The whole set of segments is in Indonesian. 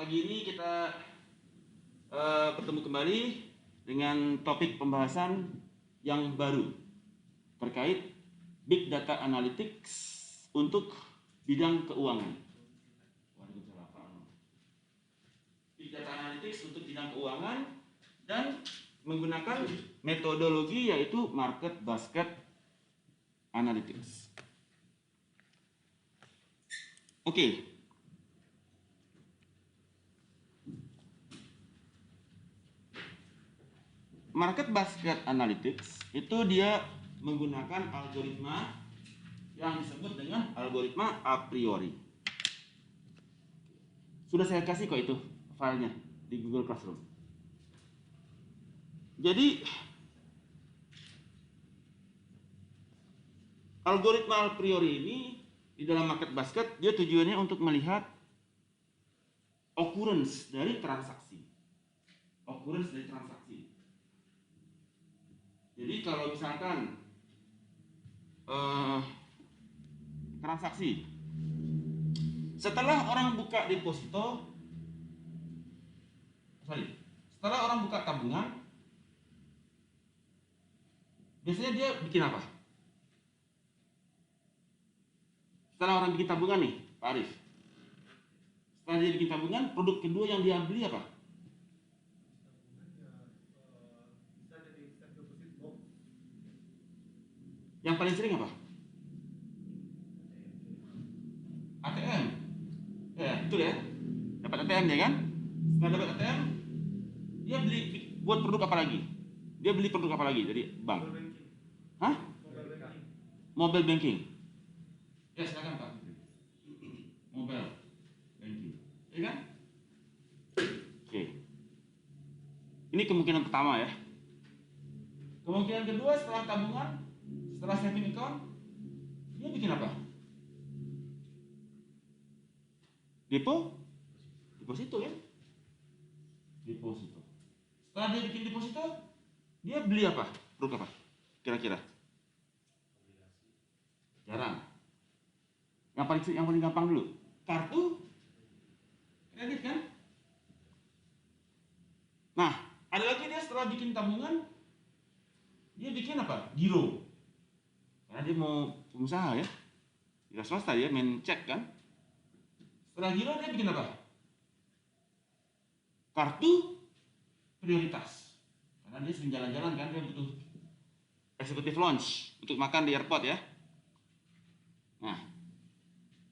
Pagi ini kita bertemu kembali dengan topik pembahasan yang baru terkait Big Data Analytics untuk bidang keuangan. Big Data Analytics untuk bidang keuangan dan menggunakan metodologi yaitu Market Basket Analytics. Oke. Market Basket Analytics itu dia menggunakan algoritma yang disebut dengan algoritma a priori. Sudah saya kasih kok itu filenya di Google Classroom. Jadi algoritma a priori ini di dalam Market Basket dia tujuannya untuk melihat occurrence dari transaksi. Jadi kalau misalkan transaksi setelah orang buka tabungan, biasanya dia bikin apa? Setelah orang bikin tabungan nih, Pak Arif. Setelah dia bikin tabungan, produk kedua yang dia beli apa? Yang paling sering apa? ATM. Ya, betul ya. Dapat ATM ya kan? Setelah dapat ATM, dia beli buat produk apa lagi? Dia beli produk apa lagi dari bank? Hah? Mobile banking. Ya, silakan Pak. Mobile banking. Ya kan? Oke. Ini kemungkinan pertama ya. Kemungkinan kedua setelah tabungan, setelah saving account, dia bikin apa? Deposito ya? Deposito. Setelah dia bikin deposito, dia beli apa? Produk apa? Kira-kira? Jarang. Yang paling gampang dulu. Kartu kredit kan? Nah, ada lagi dia setelah bikin tabungan, dia bikin apa? Giro. Karena dia mau pengusaha ya. Tidak swasta dia main cek kan? Setelah giro dia bikin apa? Kartu prioritas. Karena dia sering jalan-jalan kan, dia butuh executive lounge untuk makan di airport ya. Nah,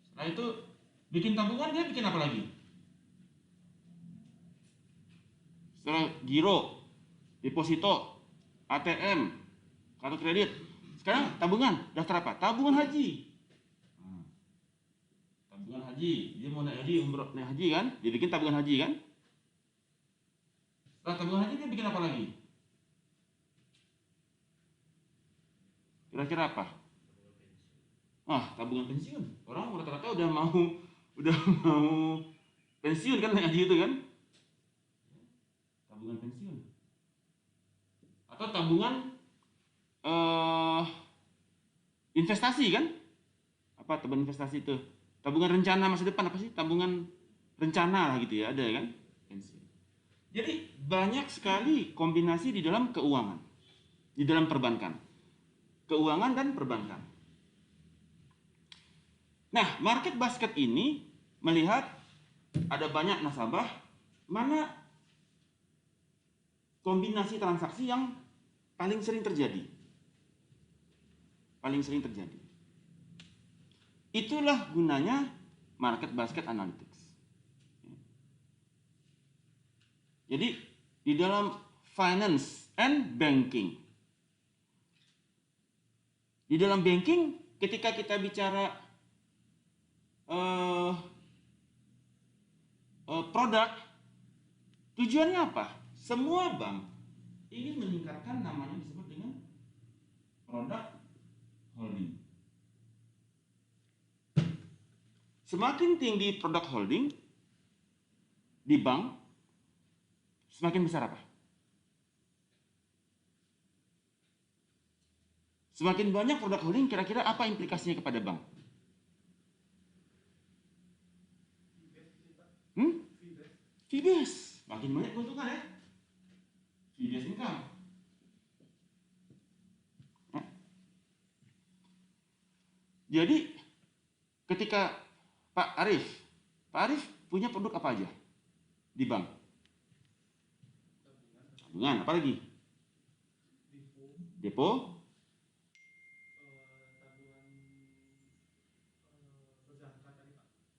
setelah itu bikin tabungan dia bikin apa lagi? Setelah giro, deposito, ATM, kartu kredit. Sekarang tabungan, daftar apa? Tabungan haji. Tabungan haji, dia mau naik haji, umroh naik haji kan? Dia bikin tabungan haji kan? Setelah tabungan haji dia bikin apa lagi? Kira-kira apa? Tabungan pensiun. Orang rata-rata udah mau pensiun kan naik haji itu kan? Tabungan pensiun. Atau tabungan investasi kan? Apa tabungan investasi itu? Tabungan rencana masa depan apa sih? Tabungan rencana lah gitu ya, ada kan? Pensiun. Jadi banyak sekali kombinasi di dalam keuangan, di dalam perbankan. Keuangan dan perbankan. Nah, Market Basket ini melihat ada banyak nasabah, mana kombinasi transaksi yang paling sering terjadi. Itulah gunanya Market Basket Analytics. Jadi di dalam finance and banking. Di dalam banking ketika kita bicara produk, tujuannya apa? Semua bank ingin meningkatkan namanya disebut dengan produk holding. Semakin tinggi produk holding di bank, semakin besar apa? Semakin banyak produk holding, kira-kira apa implikasinya kepada bank? fee base, makin banyak keuntungan ya. Fee base income. Nah, jadi ketika Pak Arif punya produk apa aja di bank? Tabungan, apa lagi? Depo,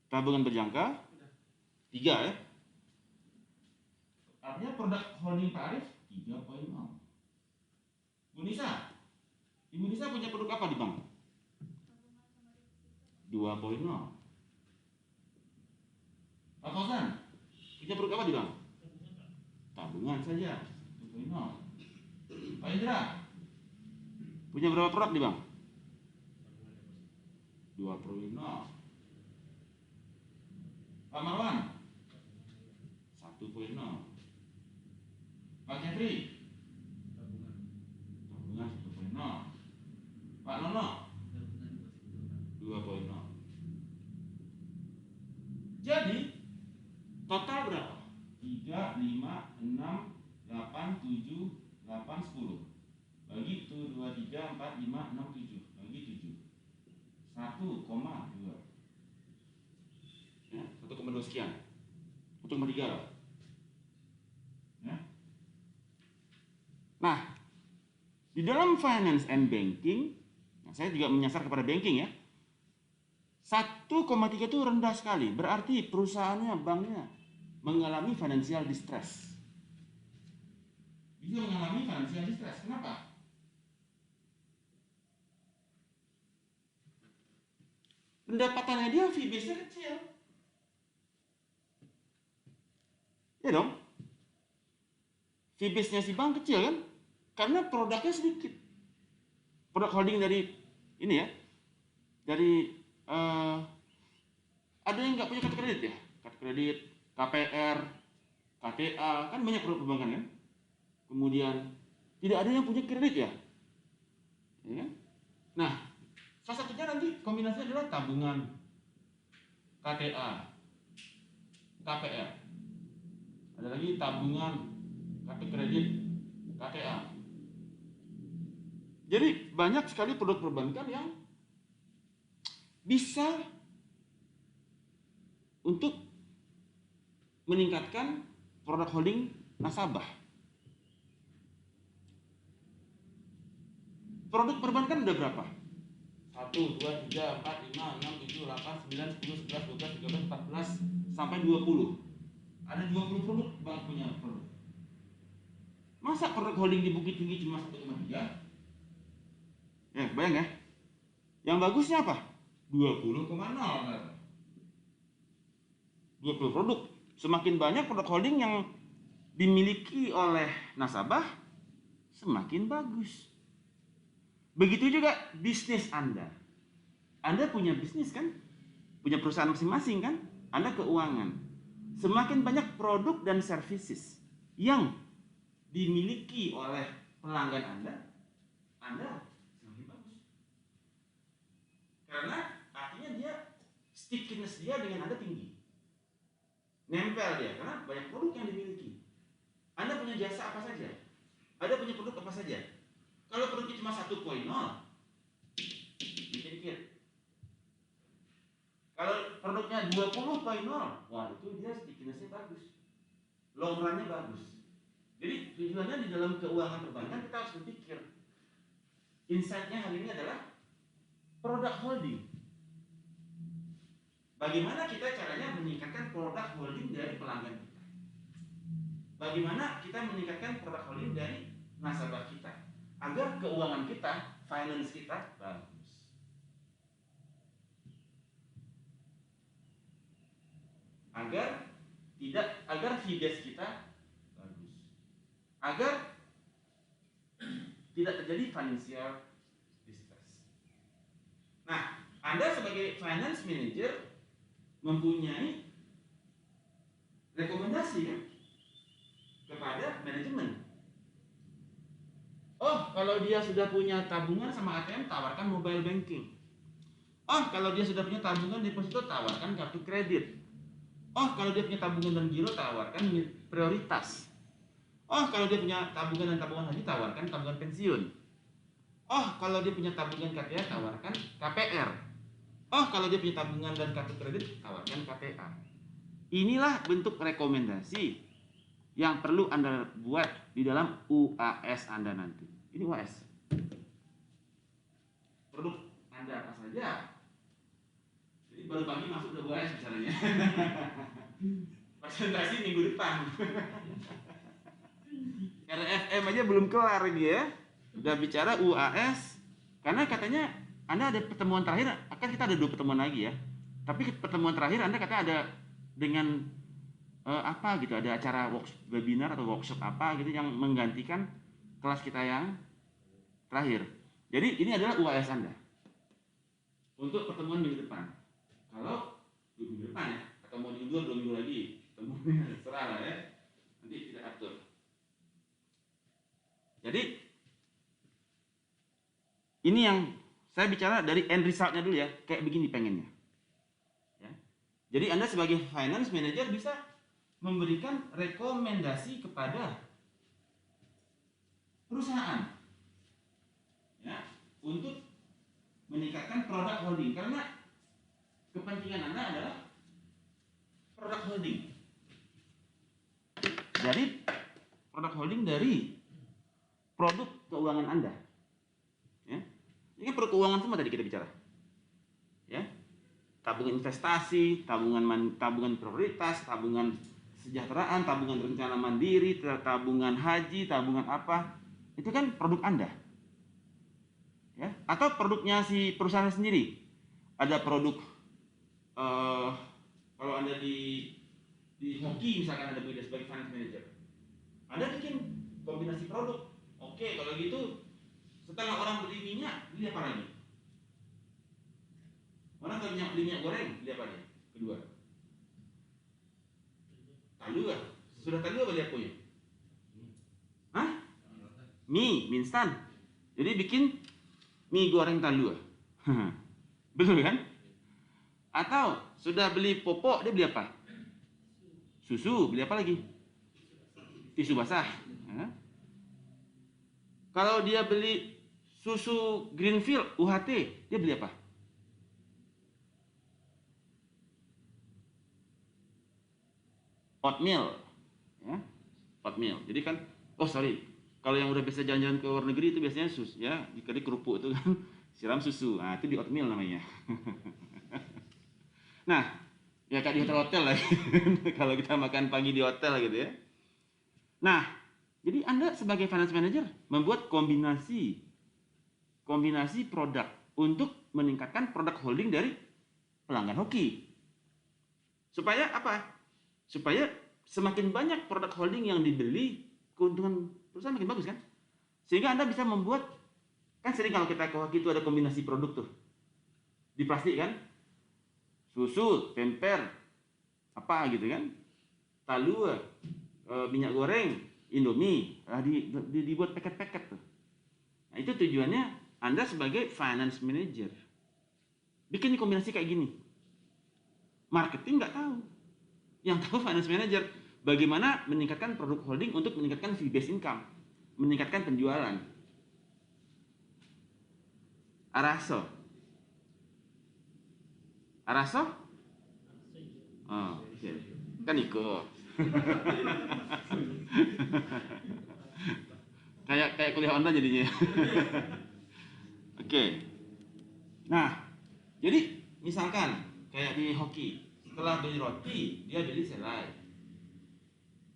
tabungan berjangka, 3 ya. Artinya produk holding Pak Arif 3.0. Ibu Nisa punya produk apa di bank? 2.0. Pak Fauzan punya produk apa di bank? Tabungan saja, 2.0. Pak Indra punya berapa produk di bank? 2.0. Pak Marwan 1.0. Pak Jeffrey tabungan 1.0. Pak Nono 2.0. Jadi total berapa? 3, 5, 6, 8, 7, 8, 10. Bagi 1, 2, 3, 4, 5, 6, 7. Bagi 7. 1,2. Ya, 1,2 sekian. 1,3 lah. Ya. Nah, di dalam finance and banking, nah saya juga menyasar kepada banking ya. 1,3 itu rendah sekali. Berarti perusahaannya, banknya mengalami financial distress. Dia mengalami financial distress. Kenapa? Pendapatannya dia fee base-nya kecil. Ya dong. Fee base-nya si bank kecil kan? Karena produknya sedikit. Produk holding dari ini ya. Dari ada yang nggak punya kartu kredit ya? Kartu kredit, KPR, KTA, kan banyak produk perbankan kan? Kemudian tidak ada yang punya kredit ya? Ya kan? Nah, salah satunya nanti kombinasinya adalah tabungan, KTA, KPR. Ada lagi tabungan, kartu kredit, KTA. Jadi banyak sekali produk perbankan yang bisa untuk meningkatkan produk holding nasabah. Produk perbankan udah berapa? 1, 2, 3, 4, 5, 6, 7, 8, 9, 10, 11, 12, 13, 14, sampai 20. Ada 20 produk bank punya produk. Masa produk holding di Bukit Tinggi cuma 1,3? Ya, bayang ya. Yang bagusnya apa? 20,0. 20 produk. Semakin banyak produk holding yang dimiliki oleh nasabah, semakin bagus. Begitu juga bisnis Anda. Anda punya bisnis kan? Punya perusahaan masing-masing kan? Anda keuangan. Semakin banyak produk dan services yang dimiliki oleh pelanggan Anda semakin bagus. Karena artinya dia stickiness dia dengan Anda tinggi. Nempel dia karena banyak produk yang dimiliki. Anda punya jasa apa saja? Anda punya produk apa saja? Kalau produknya cuma 1.0, dikit-dikit. Kalau produknya 20.0, wah itu dia stickiness-nya bagus. Long run-nya bagus. Jadi tujuannya di dalam keuangan perbankan kita harus berpikir. Insight-nya hari ini adalah produk holding. Bagaimana kita caranya meningkatkan produk holding dari pelanggan kita? Bagaimana kita meningkatkan produk holding dari nasabah kita? Agar keuangan kita, finance kita bagus. Agar fee base kita bagus. Agar tidak terjadi financial distress. Nah, Anda sebagai finance manager mempunyai rekomendasi kan kepada manajemen. Oh, kalau dia sudah punya tabungan sama ATM, tawarkan mobile banking. Oh, kalau dia sudah punya tabungan deposito, tawarkan kartu kredit. Oh, kalau dia punya tabungan dan giro, tawarkan prioritas. Oh, kalau dia punya tabungan dan tabungan haji, tawarkan tabungan pensiun. Oh, kalau dia punya tabungan KTA, tawarkan KPR. Oh, kalau dia punya tabungan dan kartu kredit, tawarkan KTA. Inilah bentuk rekomendasi yang perlu Anda buat di dalam UAS Anda nanti. Ini UAS. Produk Anda apa saja. Jadi baru pagi masuk ke UAS misalnya. Presentasi minggu depan. RFM aja belum kelar lagi ya. Udah bicara UAS. Karena katanya Anda ada pertemuan terakhir, akan kita ada 2 pertemuan lagi ya. Tapi pertemuan terakhir Anda katanya ada dengan apa gitu, ada acara webinar atau workshop apa gitu yang menggantikan kelas kita yang terakhir. Jadi ini adalah UAS Anda untuk pertemuan minggu depan. Kalau minggu depan ya, atau mau diundur 2 minggu lagi, temunya terserah lah ya. Nanti kita atur. Jadi ini yang saya bicara dari end resultnya dulu ya, kayak begini pengennya. Ya. Jadi Anda sebagai finance manager bisa memberikan rekomendasi kepada perusahaan ya, untuk meningkatkan produk holding, karena kepentingan Anda adalah produk holding. Jadi produk holding dari produk keuangan Anda. Ya. Ini produk keuangan semua tadi kita bicara. Ya. Tabungan investasi, tabungan prioritas, tabungan kesejahteraan, tabungan rencana mandiri, tabungan haji, tabungan apa, itu kan produk Anda. Ya, atau produknya si perusahaan sendiri. Ada produk kalau Anda di hoki misalkan Anda bekerja sebagai finance manager. Anda bikin kombinasi produk. Oke, kalau gitu setelah orang beli minyak, beli apa lagi? Orang kalau beli minyak goreng, beli apa dia? Kedua. Talua. Sudah talua beli apa ya? Hah? Mie instan. Jadi bikin mie goreng talua. Betul kan? Atau sudah beli popok, dia beli apa? Susu, beli apa lagi? Tisu basah. Ya. Kalau dia beli susu Greenfield UHT, dia beli apa? Oatmeal. Ya. Oatmeal. Jadi kan, oh sorry, kalau yang udah biasa jalan-jalan ke luar negeri itu biasanya susu, ya, dikali kerupuk itu kan siram susu. Nah, itu di oatmeal namanya. Nah, ya kayak di hotel-hotel lah. Kalau kita makan pagi di hotel gitu ya. Nah, jadi Anda sebagai finance manager membuat kombinasi produk untuk meningkatkan produk holding dari pelanggan hoki. Supaya apa? Supaya semakin banyak produk holding yang dibeli, keuntungan perusahaan makin bagus kan? Sehingga Anda bisa membuat, kan sering kalau kita ke hoki itu ada kombinasi produk tuh. Di plastik kan? Susu, temper, apa gitu kan? Talua, minyak goreng, Indomie, dibuat paket-paket tuh. Nah, itu tujuannya Anda sebagai finance manager. Bikin kombinasi kayak gini. Marketing nggak tahu. Yang tahu finance manager. Bagaimana meningkatkan produk holding untuk meningkatkan fee based income. Meningkatkan penjualan. Araso? Oh, okay. Kan ikut. kayak kuliah online jadinya. Oke. Nah, jadi misalkan kayak di hoki, setelah beli roti dia beli selai,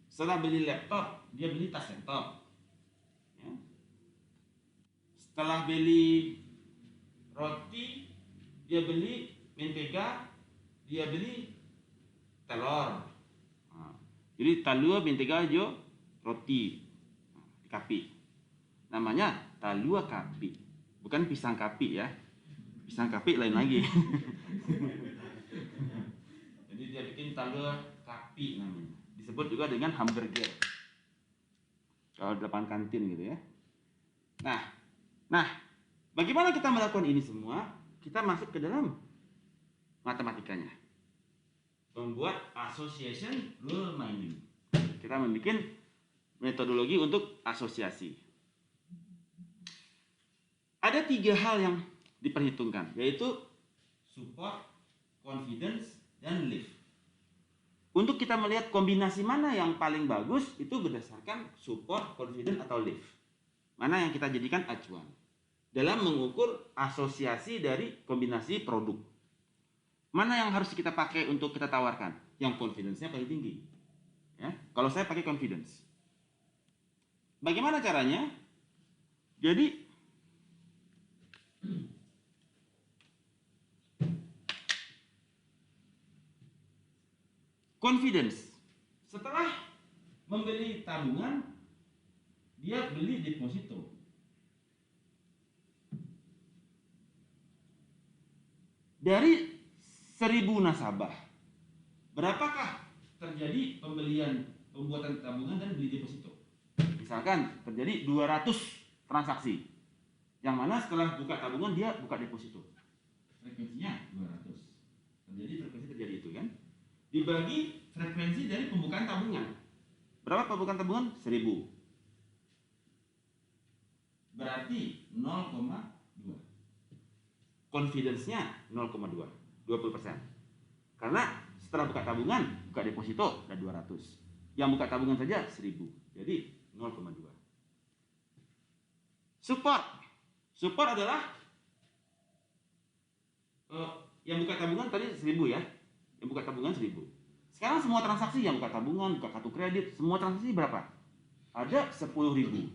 setelah beli laptop dia beli tas laptop, ya. Setelah beli roti dia beli mentega, dia beli telur. Nah, jadi talua, mentega, jo, roti, kapi. Namanya talua kapi, bukan pisang kapi ya. Pisang kapi lain lagi. Jadi dia bikin talua kapi namanya. Disebut juga dengan hamburger. Kalau di depan kantin gitu ya. Nah, bagaimana kita melakukan ini semua? Kita masuk ke dalam matematikanya. membuat association rule mining. Kita membuat metodologi untuk asosiasi. Ada 3 hal yang diperhitungkan, yaitu support, confidence, dan lift. Untuk kita melihat kombinasi mana yang paling bagus, itu berdasarkan support, confidence, atau lift. Mana yang kita jadikan acuan dalam mengukur asosiasi dari kombinasi produk. Mana yang harus kita pakai untuk kita tawarkan? Yang confidence-nya paling tinggi. Ya, kalau saya pakai confidence. Bagaimana caranya? Jadi confidence. Setelah membeli tabungan, dia beli deposito. Dari 1000 nasabah, berapakah terjadi pembuatan tabungan dan beli deposito? Misalkan terjadi 200 transaksi, yang mana setelah buka tabungan dia buka deposito. Frekuensinya 200. Frekuensi terjadi itu kan? Dibagi frekuensi dari pembukaan tabungan. Berapa pembukaan tabungan? 1000. Berarti 0,2. Confidence-nya 0,2. 20%. Karena setelah buka tabungan, buka deposito ada 200. Yang buka tabungan saja 1000. Jadi 0,2. Support adalah yang buka tabungan tadi 1000 ya. Yang buka tabungan 1000. Sekarang semua transaksi yang buka tabungan, buka kartu kredit, semua transaksi berapa? Ada 10.000.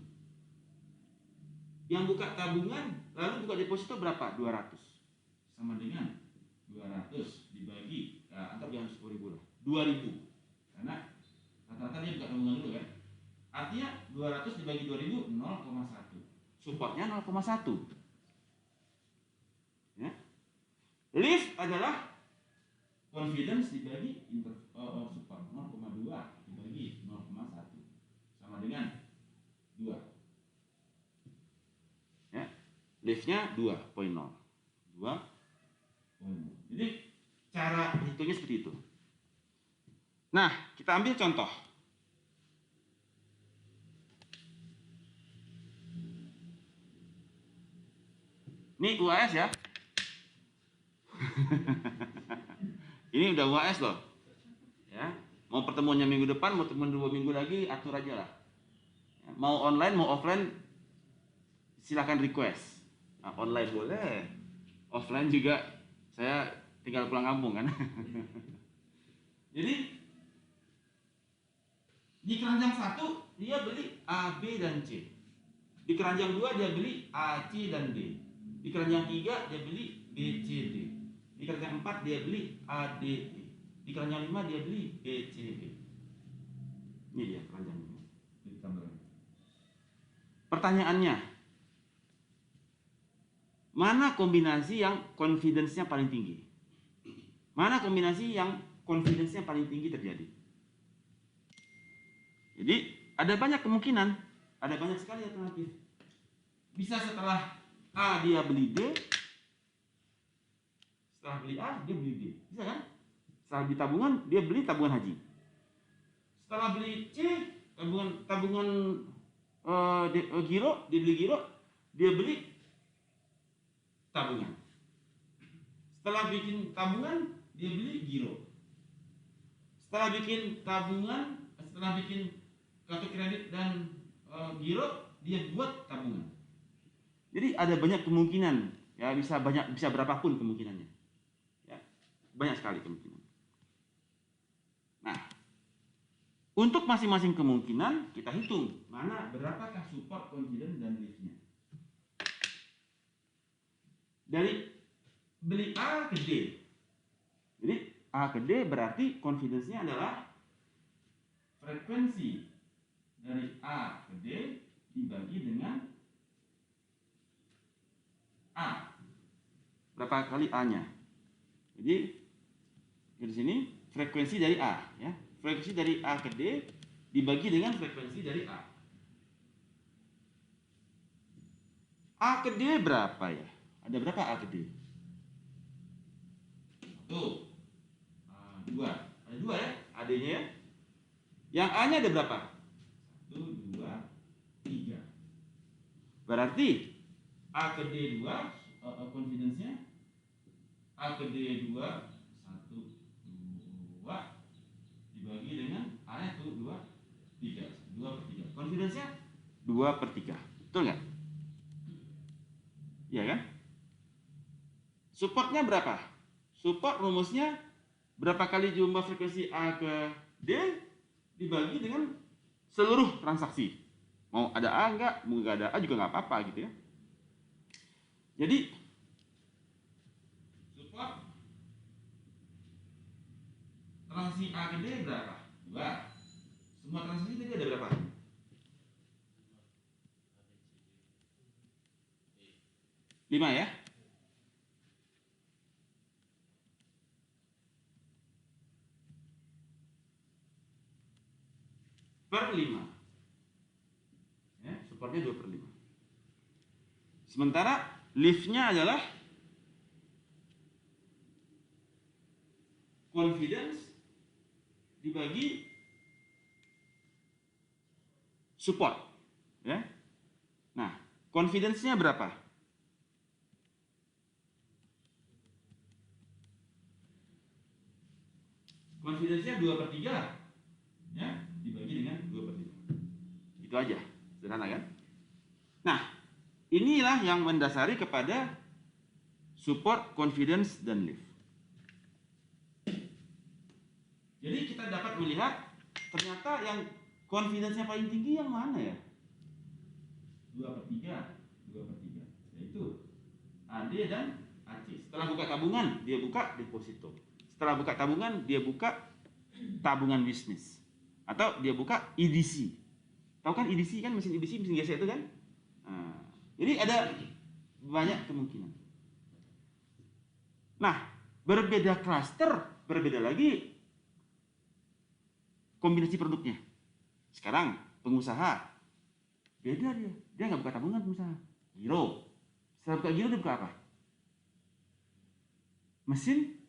Yang buka tabungan lalu buka deposito berapa? 200. Sama dengan 200 dibagi, antar jangan 10.000 lah, 2.000. Karena rata-rata dia buka tabungan dulu kan. Artinya 200 dibagi 2.000 0,1. Supportnya 0,1. Ya. Lift adalah confidence dibagi support 0,2 dibagi 0,1 sama dengan 2. Ya. Liftnya 2,0. 2. Jadi cara hitungnya seperti itu. Nah, kita ambil contoh. Ini UAS ya. Ini udah UAS loh. Ya, mau pertemuannya minggu depan, mau pertemuan 2 minggu lagi, atur aja lah. Ya, mau online, mau offline, silakan request. Nah, online boleh, offline juga. Saya tinggal pulang kampung kan. Jadi di keranjang 1 dia beli A, B, dan C. Di keranjang 2 dia beli A, C, dan D. Di keranjang 3 dia beli B, C, D. Di keranjang 4 dia beli A, D, E. Di keranjang 5 dia beli B, C, D. Ini dia keranjangnya. Pertanyaannya, mana kombinasi yang confidence-nya paling tinggi? Mana kombinasi yang confidence-nya paling tinggi terjadi? Jadi ada banyak kemungkinan, ada banyak sekali alternatif. Bisa setelah A dia beli D, setelah beli A dia beli D, bisa kan? Setelah beli tabungan dia beli tabungan haji. Setelah beli C tabungan giro, dia beli giro, dia beli tabungan. Setelah bikin tabungan dia beli giro. Setelah bikin tabungan, setelah bikin kartu kredit dan giro, dia buat tabungan. Jadi ada banyak kemungkinan, ya bisa berapapun kemungkinannya. Ya, banyak sekali kemungkinan. Nah, untuk masing-masing kemungkinan kita hitung mana berapakah support, confidence, dan liftnya. Dari beli A ke D. Jadi A ke D berarti confidence-nya adalah frekuensi dari A ke D dibagi dengan A. Berapa kali A-nya? Jadi di sini frekuensi dari A, ya. Frekuensi dari A ke D dibagi dengan frekuensi dari A. A ke D berapa ya? Ada berapa A ke D? 1, 2. Ada 2 ya, AD-nya ya. Yang A-nya ada berapa? 1, 2, 3. Berarti A ke D2 confidence-nya A ke D2 1, 2 dibagi dengan A-nya tuh 2, 3. 2/3. Confidence-nya 2/3. Betul nggak? Iya kan? Supportnya berapa? Support rumusnya berapa kali jumlah frekuensi A ke D dibagi dengan seluruh transaksi. Mau ada A enggak, mau enggak ada A juga nggak apa-apa gitu ya. Jadi support transaksi A ke D berapa? 2. Semua transaksi tadi ada berapa? 5 ya. Per 5. Ya, supportnya 2/5. Sementara liftnya adalah confidence dibagi support. Ya. Nah, confidence-nya berapa? Confidence-nya 2/3. Ya, dibagi dengan 2/3. Itu aja, sederhana kan? Nah, inilah yang mendasari kepada support, confidence, dan lift. Jadi kita dapat melihat ternyata yang confidence-nya paling tinggi yang mana ya? 2/3, 2/3. Yaitu AD dan AC. Setelah buka tabungan, dia buka deposito. Setelah buka tabungan, dia buka tabungan bisnis. Atau dia buka EDC. Tahu kan EDC kan, mesin EDC, mesin gesek itu kan? Nah, jadi ada banyak kemungkinan. Nah, berbeda klaster, berbeda lagi kombinasi produknya. Sekarang pengusaha beda dia nggak buka tabungan pengusaha, giro. Setelah buka giro dia buka apa? Mesin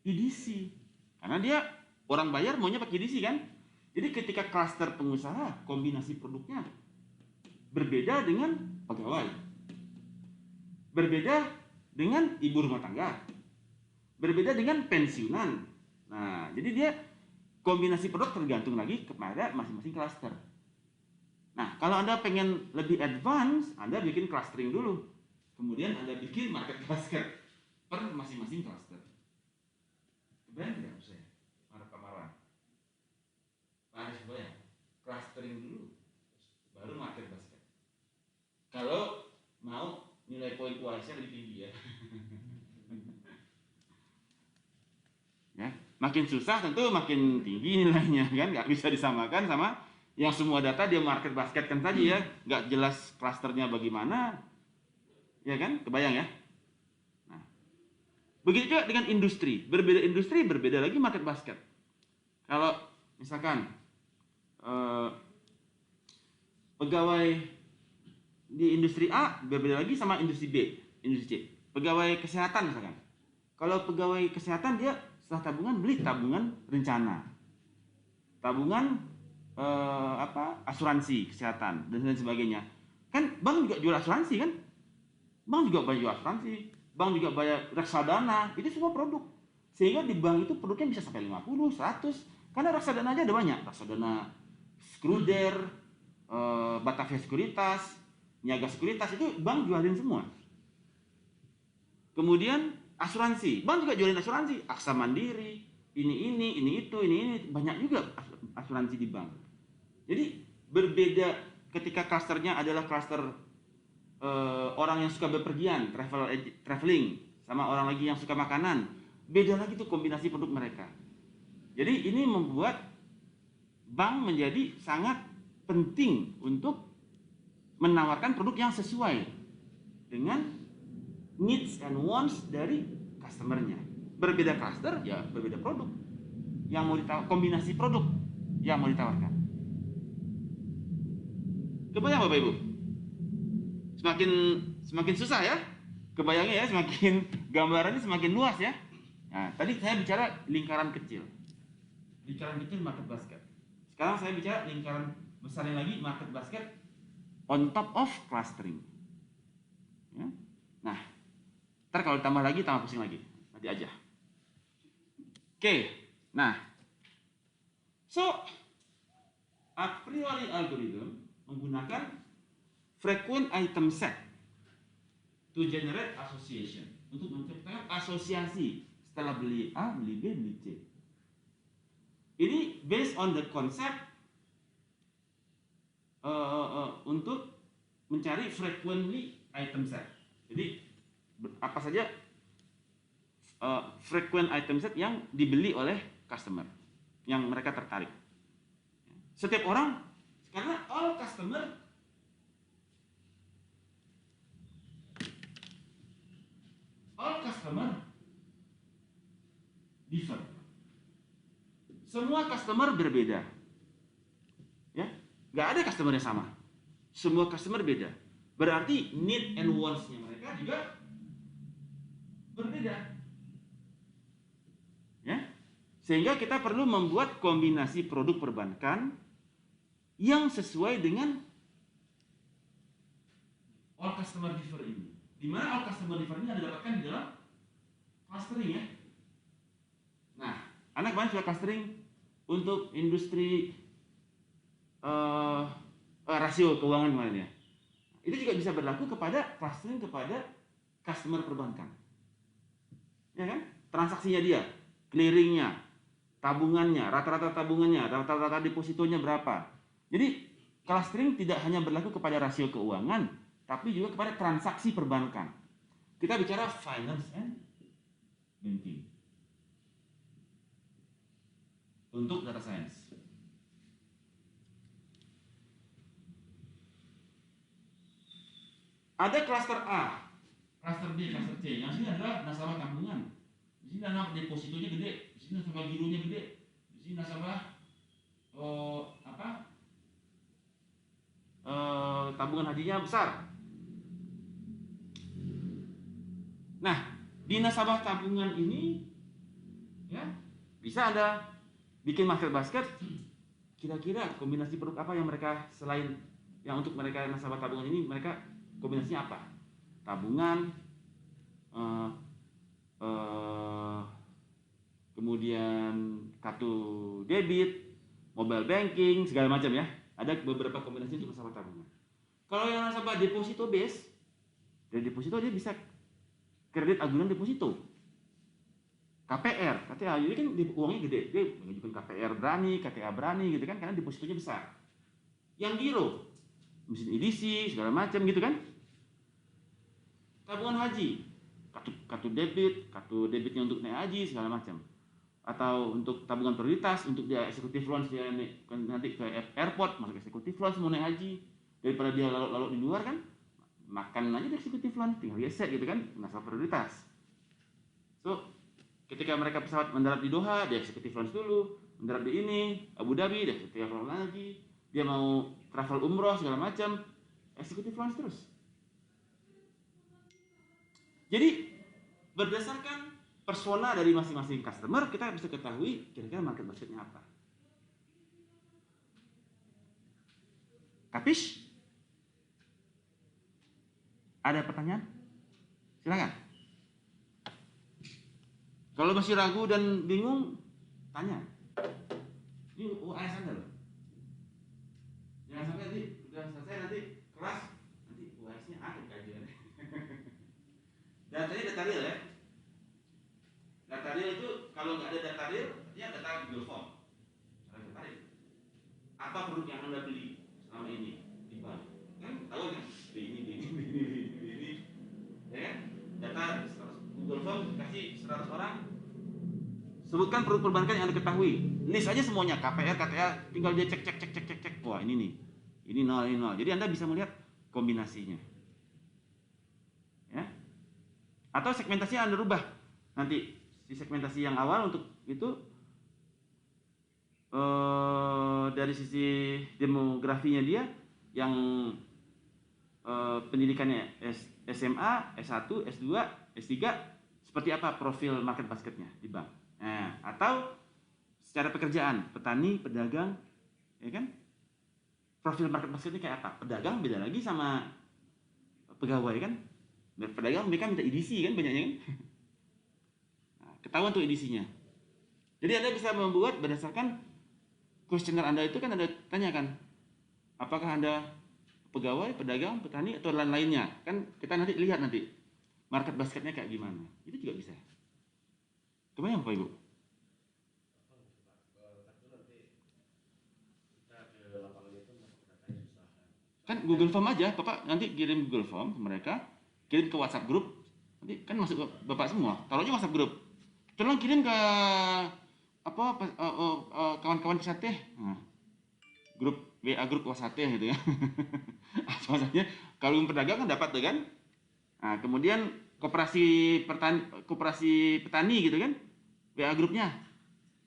EDC. Karena dia orang bayar maunya pakai EDC kan. Jadi ketika klaster pengusaha kombinasi produknya berbeda dengan pegawai, berbeda dengan ibu rumah tangga, berbeda dengan pensiunan. Nah, jadi dia kombinasi produk tergantung lagi kepada masing-masing klaster. Nah, kalau Anda pengen lebih advance, Anda bikin clustering dulu. Kemudian Anda bikin market basket per masing-masing klaster. Kebayang tidak saya? Marah-marah. Harus ya, clustering dulu, baru market basket. Kalau mau nilai poin puasnya lebih tinggi ya. Ya, makin susah tentu makin tinggi nilainya kan, nggak bisa disamakan sama yang semua data dia market basket kan saja ya, nggak jelas klasternya bagaimana, ya kan, kebayang ya. Nah, begitu juga dengan industri, berbeda lagi market basket. Kalau misalkan pegawai di industri A berbeda lagi sama industri B, industri C. Pegawai kesehatan misalkan, kalau pegawai kesehatan dia setelah tabungan beli tabungan rencana, tabungan asuransi kesehatan dan lain sebagainya. Kan bank juga jual asuransi kan, bank juga bayar asuransi, bank juga bayar reksadana, itu semua produk. Sehingga di bank itu produknya bisa sampai 50, 100, karena reksadana aja ada banyak, reksadana Skruder, Batavia Sekuritas, Niaga Sekuritas, itu bank jualin semua. Kemudian asuransi, bank juga jualin asuransi, Aksa Mandiri, ini itu, ini banyak juga asuransi di bank. Jadi berbeda ketika klasternya adalah klaster orang yang suka bepergian, traveling, sama orang lagi yang suka makanan, beda lagi tuh kombinasi produk mereka. Jadi ini membuat bank menjadi sangat penting untuk menawarkan produk yang sesuai dengan needs and wants dari customernya. Berbeda cluster ya berbeda produk yang mau ditawarkan, kombinasi produk yang mau ditawarkan. Kebayang Bapak Ibu? Semakin susah ya, kebayangnya ya, semakin gambarannya semakin luas ya. Nah, tadi saya bicara lingkaran kecil. Lingkaran kecil market basket. Sekarang saya bicara lingkaran besarnya lagi, market basket on top of clustering. Ya. Nah, ntar kalau ditambah lagi, tambah pusing lagi. Nanti aja. Oke, nah. So, a priori algorithm menggunakan frequent item set to generate association. Untuk menciptakan asosiasi setelah beli A, beli B, beli C. Ini based on the concept untuk mencari frequently item set. Jadi apa saja frequent item set yang dibeli oleh customer, yang mereka tertarik. Setiap orang, karena all customer differ. Semua customer berbeda. Ya, nggak ada customer yang sama. Semua customer beda. Berarti need and wants-nya mereka juga berbeda. Ya. Sehingga kita perlu membuat kombinasi produk perbankan yang sesuai dengan all customer differ ini. Di mana all customer differ ini Anda dapatkan di dalam clustering ya. Nah, Anda kemarin sudah clustering untuk industri rasio keuangan kemarin ya. Itu juga bisa berlaku kepada clustering kepada customer perbankan. Ya kan? Transaksinya dia, clearingnya, tabungannya, rata-rata tabungannya, rata-rata depositonya berapa. Jadi clustering tidak hanya berlaku kepada rasio keuangan, tapi juga kepada transaksi perbankan. Kita bicara finance and banking. Untuk data science. Ada cluster A, cluster B, cluster C. Yang sini adalah nasabah tabungan. Di sini nasabah depositonya gede, di sini nasabah gironya gede, di sini nasabah tabungan hajinya besar. Nah, di nasabah tabungan ini ya bisa Anda bikin market basket. Kira-kira kombinasi produk apa yang mereka selain yang untuk mereka nasabah tabungan ini mereka kombinasinya apa? Tabungan, kemudian kartu debit, mobile banking, segala macam ya. Ada beberapa kombinasi untuk nasabah tabungan. Kalau yang nasabah deposito base, dari deposito dia bisa kredit agunan deposito. KPR, KTA, jadi kan uangnya gede, dia mengajukan KPR berani, KTA berani gitu kan, karena depositonya besar. Yang giro, mesin edisi, segala macam gitu kan. Tabungan haji, kartu debitnya untuk naik haji, segala macam. Atau untuk tabungan prioritas, untuk dia eksekutif loans, dia nanti ke airport, masuk eksekutif loans, mau naik haji. Daripada dia lalu di luar kan, makan aja di eksekutif loans, tinggal geser gitu kan, nasabah prioritas. So, ketika mereka pesawat mendarat di Doha, dia eksekutif lounge dulu. Mendarat di ini, Abu Dhabi, dia eksekutif lounge lagi. Dia mau travel umroh, segala macam, eksekutif lounge terus. Jadi, berdasarkan persona dari masing-masing customer, kita bisa ketahui kira-kira market basketnya apa. Kapis? Ada pertanyaan? Silakan. Kalau masih ragu dan bingung, tanya. Ini UAS Anda loh. Jangan sampai nanti udah selesai nanti kelas, nanti UAS-nya ada kajian. Datanya data real ya. Data real itu kalau nggak ada data real, artinya data Google Form. Data real. Apa produk yang Anda beli selama ini di bank? Kan tahu kan? Ini. Ya kan? Data Google Form kasih 100 orang. Sebutkan produk perbankan yang Anda ketahui. List aja semuanya, KPR, KTA, tinggal dia cek. Wah, ini nih. Ini 0, ini 0. Jadi Anda bisa melihat kombinasinya. Ya. Atau segmentasi Anda rubah. Nanti di segmentasi yang awal untuk itu dari sisi demografinya dia yang pendidikannya SMA, S1, S2, S3 seperti apa profil market basketnya di bank. Nah, atau secara pekerjaan, petani, pedagang, ya kan? Profil market basketnya kayak apa? Pedagang beda lagi sama pegawai kan? Pedagang mereka minta EDC kan banyaknya kan? Nah, ketahuan tuh EDC-nya. Jadi Anda bisa membuat berdasarkan kuesioner Anda itu kan Anda tanyakan, apakah Anda pegawai, pedagang, petani, atau lain-lainnya. Kan kita nanti lihat nanti market basketnya kayak gimana. Itu juga bisa. Kebayang Bapak Ibu? Kan Google Form aja, Bapak nanti kirim Google Form ke mereka, kirim ke WhatsApp grup, nanti kan masuk ke Bapak semua, taruhnya WhatsApp grup. Tolong kirim ke apa kawan-kawan pesateh, nah, grup WA grup pesateh gitu ya. Maksudnya kalau pedagang kan dapat tuh kan. Nah, kemudian koperasi petani gitu kan, WA grupnya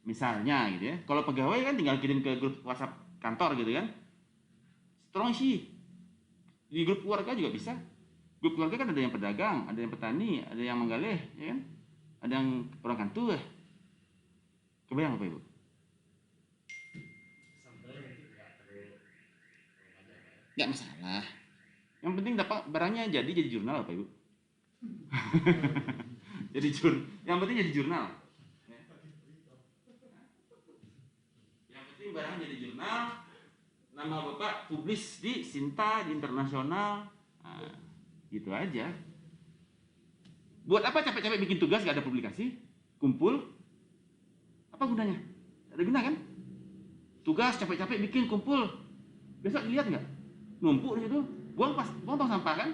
misalnya gitu ya. Kalau pegawai kan tinggal kirim ke grup WhatsApp kantor gitu kan. Tolong isi di grup keluarga juga bisa. Grup keluarga kan ada yang pedagang, ada yang petani, ada yang menggaleh, ya kan? Ada yang orang kantor. Kebayang apa Ibu? Nggak masalah. Yang penting dapat barangnya jadi jurnal apa Ibu? Yang penting jadi jurnal. Yang penting barangnya jadi jurnal. Nama Bapak publis di Sinta, di internasional. Nah, gitu aja. Buat apa capek-capek bikin tugas gak ada publikasi? Kumpul. Apa gunanya? Ada guna kan? Tugas capek-capek bikin kumpul. Besok dilihat nggak? Numpuk di situ. Buang tong sampah kan?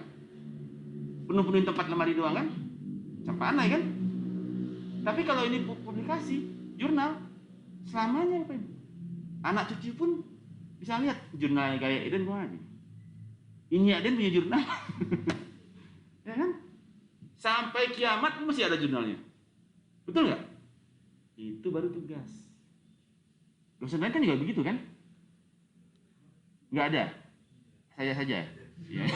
Penuh-penuhin tempat lemari doang kan? Sampah aneh kan? Tapi kalau ini publikasi, jurnal, selamanya apa Ibu? Anak cucu pun bisa lihat jurnal kayak Eden aja. Ini Eden punya jurnal. Ya kan? Sampai kiamat masih ada jurnalnya. Betul nggak? Itu baru tugas. Dosen lain kan juga begitu kan? Nggak ada. Saya saja. Ya.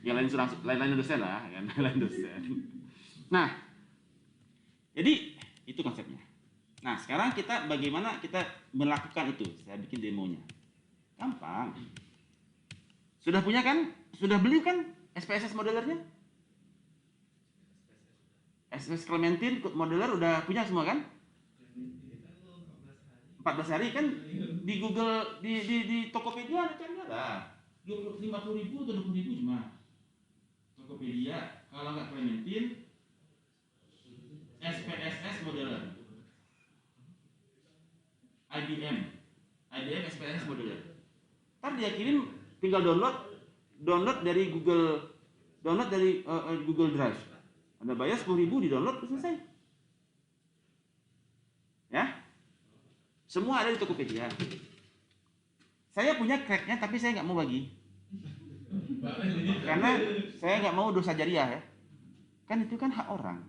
Yang lain dosen lah, kan? Lain dosen. Nah, jadi itu konsepnya. Nah, sekarang kita bagaimana kita melakukan itu? Saya bikin demonya. Gampang. Sudah punya kan? Sudah beli kan SPSS modelernya? SPSS Clementine modeler udah punya semua kan? 14 hari kan di Google di Tokopedia ada kan lah. 50.000 atau 20.000 cuma. Tokopedia kalau nggak Clementine SPSS modeler. IBM SPSS modeler. Ntar dia kirim tinggal download dari Google Drive. Anda bayar 10.000 di download selesai. Ya, semua ada di Tokopedia. Saya punya cracknya tapi saya nggak mau bagi. Karena saya nggak mau dosa jariah ya. Kan itu kan hak orang.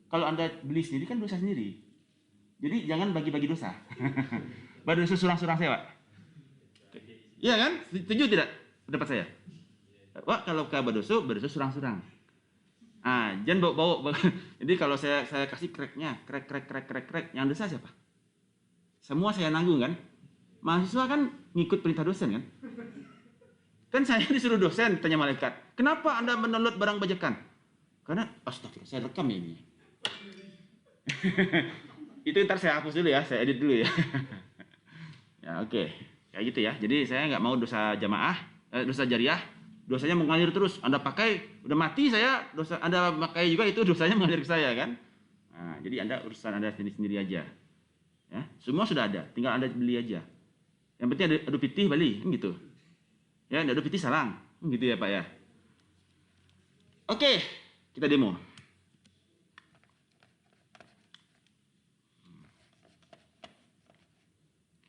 Kalau Anda beli sendiri kan dosa sendiri. Jadi jangan bagi-bagi dosa. Badoso surang-surang saya, Pak. Iya kan? Setuju tidak pendapat saya? Pak, kalau ke Badoso surang-surang. Ah, jangan bawa. Jadi kalau saya kasih crack, yang dosa siapa? Semua saya nanggung kan? Mahasiswa kan ngikut perintah dosen kan? Kan saya disuruh dosen tanya malaikat, kenapa Anda mendownload barang bajakan? Karena astagfirullah, saya rekam ya ini. Itu ntar saya hapus dulu ya, saya edit dulu ya. Ya oke, kayak gitu ya. Jadi saya nggak mau dosa jamaah, dosa jariah, dosanya mengalir terus. Anda pakai, udah mati saya, dosa Anda pakai juga itu dosanya mengalir ke saya kan. Nah, jadi Anda urusan Anda sendiri aja. Ya, semua sudah ada, tinggal Anda beli aja. Yang penting adu pitih bali, kan gitu. Ya, adu pitih salang, gitu ya Pak ya. Oke, kita demo.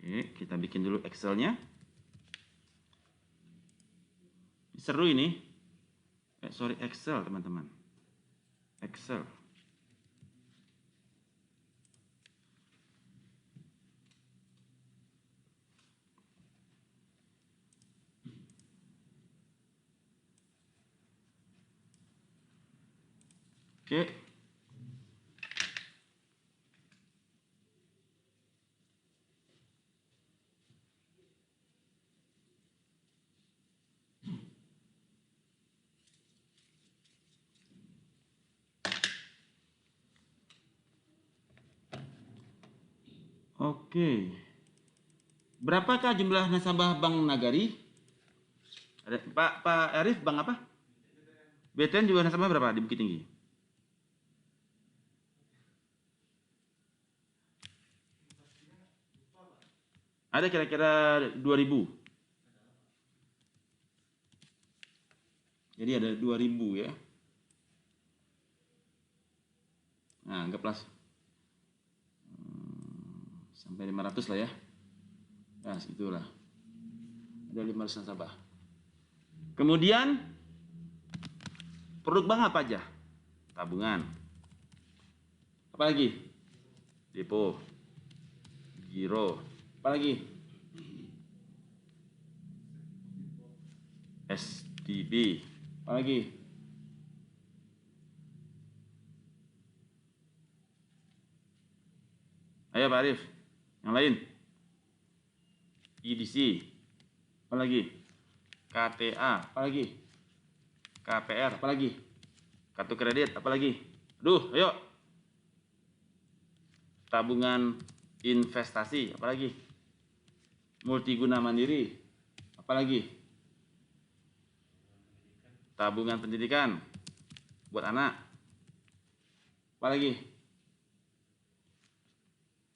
Oke, kita bikin dulu Excel-nya. Seru ini. Excel, teman-teman. Excel. Oke. Oke. Berapakah jumlah nasabah Bank Nagari? Ada Pak Arif, Bank apa? BTN juga nasabah berapa di Bukit Tinggi? Ada kira-kira 2000. Jadi ada 2000 ya. Nah, anggaplah sampai 500 lah ya. Nah, segitulah. Ada 500 nasabah. Kemudian produk bank apa aja? Tabungan. Apa lagi? Depo. Giro. Apa lagi? STB. Apa lagi? Ayo Pak Arif. Yang lain? EDC. Apa lagi? KTA. Apa lagi? KPR. Apa lagi? Kartu kredit. Apa lagi? Aduh, ayo. Tabungan investasi. Apa lagi? Multiguna mandiri. Apa lagi? Tabungan pendidikan buat anak. Apa lagi?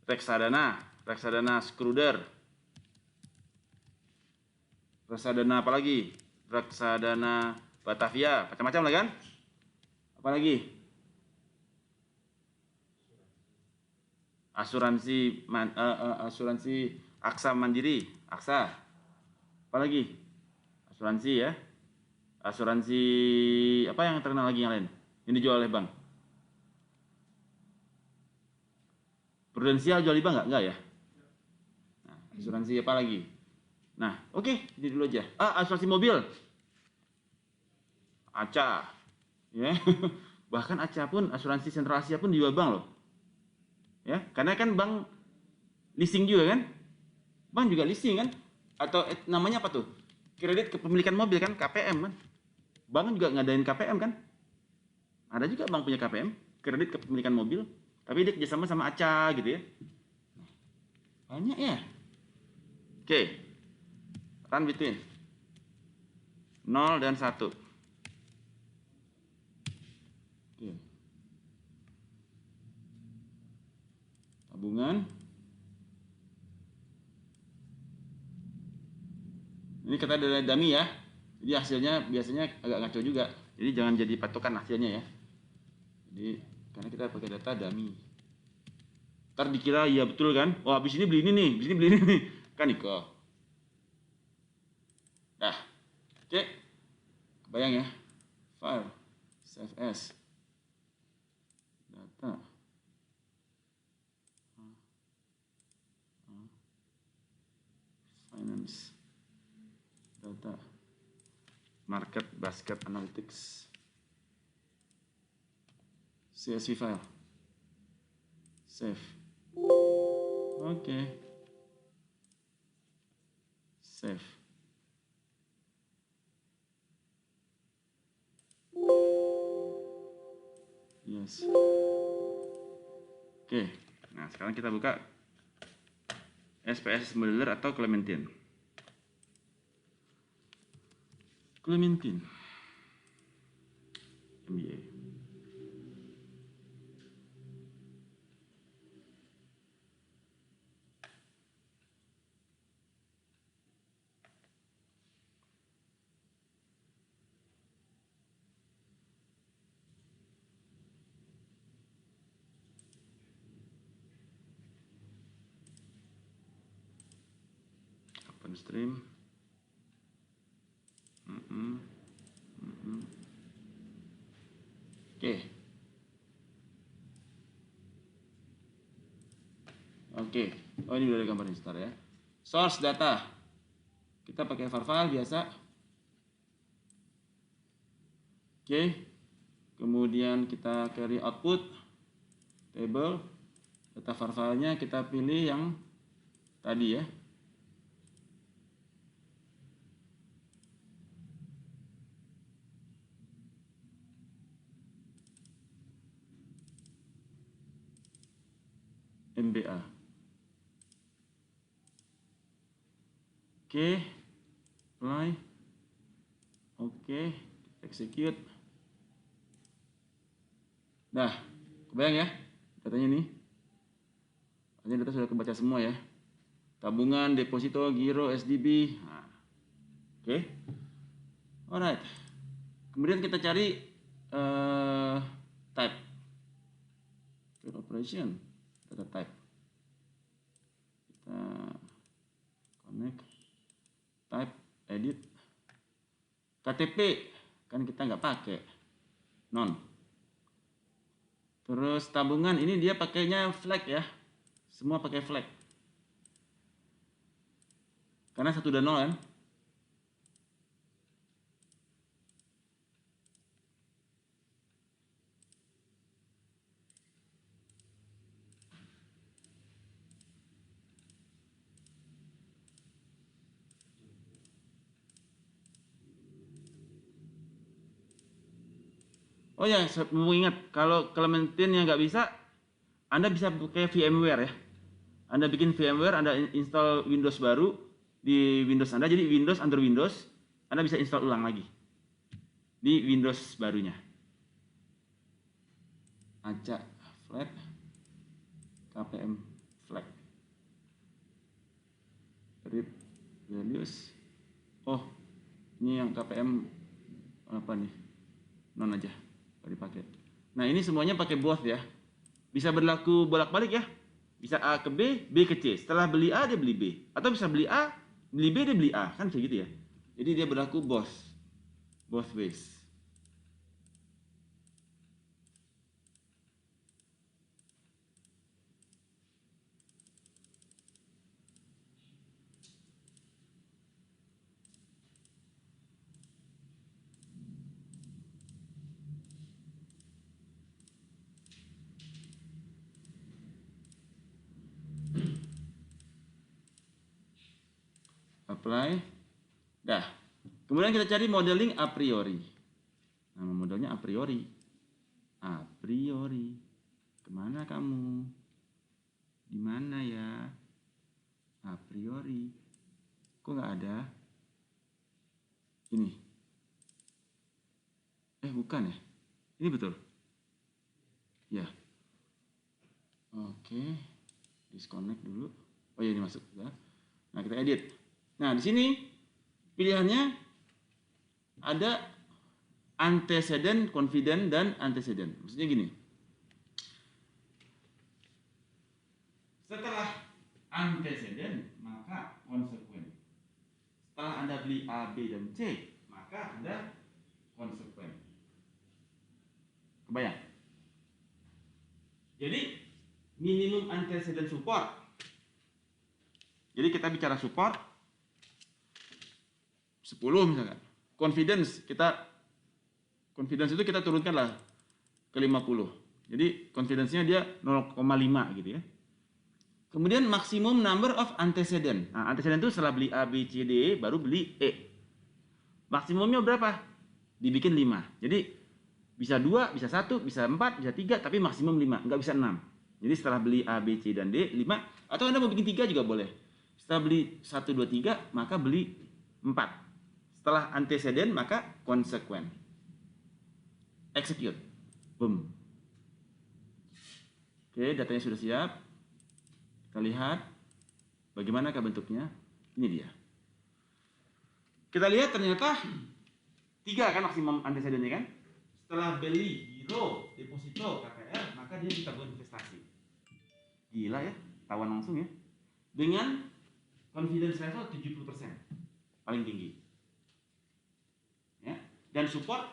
Reksadana Skruder. Reksadana apa lagi? Reksadana Batavia, macam-macam lah kan? Apa lagi? Asuransi Aksa Mandiri, Aksa. Apa lagi? Asuransi ya. Asuransi apa yang terkenal lagi yang lain? Ini dijual oleh bank. Prudensial jual di bank enggak ya? Nah, asuransi apa lagi? Nah, oke, ini dulu aja. Asuransi mobil. ACA. Ya. Bahkan ACA pun, asuransi Sentral Asia pun dijual bank loh. Ya, karena kan bank leasing juga kan? Bank juga leasing kan? Atau namanya apa tuh? Kredit kepemilikan mobil kan, KPM kan? Bank juga ngadain KPM kan? Ada juga bank punya KPM, kredit kepemilikan mobil, tapi dia kerjasama sama ACA gitu ya. Banyak ya. Oke. Run between 0 dan 1. Oke. Tabungan. Ini kata dari dummy ya. Jadi hasilnya biasanya agak ngaco juga. Jadi jangan jadi patokan hasilnya ya. Jadi karena kita pakai data dummy. Ntar dikira iya betul kan? Oh habis ini beli ini nih, habis ini beli ini nih. Kan Niko. Nah, oke. Bayang ya. File, save as, data. Finance. Data. Market basket analytics. CSV file. Save. Oke. Save. Yes. Oke. Nah, sekarang kita buka SPS Modeler atau Clementine. Clementine. MBA. Open stream. Oke. Oke. Oh ini udah ada gambarnya sebentar ya. Source data. Kita pakai var file biasa. Oke. kemudian kita carry output table, data var filenya kita pilih yang tadi ya. MBA. Oke, apply. Oke, execute. Nah, kebayang ya datanya nih. Artinya data sudah kebaca semua ya. Tabungan, deposito, giro, SDB. Nah, oke. Alright. Kemudian kita cari type. Field operation, data type. Kita connect, type, edit. KTP kan kita nggak pakai, non. Terus tabungan ini dia pakainya flag ya, semua pakai flag. Karena 1 dan 0 kan. Oh ya, mau ingat kalau Clementine yang nggak bisa, Anda bisa pakai VMware ya. Anda bikin VMware, Anda install Windows baru di Windows Anda, jadi Windows under Windows, Anda bisa install ulang lagi di Windows barunya. Acak flag, KPM flag, read values. Oh, ini yang KPM apa nih? Non aja, nggak dipakai. Nah ini semuanya pakai both ya. Bisa berlaku bolak-balik ya. Bisa A ke B, B ke C. Setelah beli A dia beli B, atau bisa beli A, beli B dia beli A, kan kayak gitu ya. Jadi dia berlaku both ways. Apply. Dah. Kemudian kita cari modeling a priori. Nama modelnya a priori. A priori. Kemana kamu? Di mana ya? A priori. Kok nggak ada? Ini. Bukan ya? Ini betul. Ya. Oke. Disconnect dulu. Oh ya, ini masuk. Nah, kita edit. Nah, di sini pilihannya ada antecedent, confident, dan antecedent. Maksudnya gini. Setelah antecedent, maka konsekuen. Setelah Anda beli A, B, dan C, maka Anda konsekuen. Kebayang? Jadi, minimum antecedent support. Jadi kita bicara support 10 misalkan. Confidence itu kita turunkan lah ke 50. Jadi confidence-nya dia 0,5 gitu ya. Kemudian maximum number of antecedent. Nah, antecedent itu setelah beli A, B, C, D, baru beli E. Maksimumnya berapa? Dibikin 5. Jadi bisa 2, bisa 1, bisa 4, bisa 3, tapi maksimum 5, nggak bisa 6. Jadi setelah beli A, B, C, dan D, 5. Atau Anda mau bikin 3 juga boleh. Setelah beli 1, 2, 3, maka beli 4. Setelah antecedent, maka konsekuen. Execute. Boom. Oke, datanya sudah siap. Kita lihat bagaimanakah bentuknya. Ini dia. Kita lihat ternyata 3 kan maksimum antecedentnya kan. Setelah beli giro, deposito, KPR, maka dia bisa berinvestasi. Gila ya, tawan langsung ya. Dengan confidence level 70%. Paling tinggi. Ya. Dan support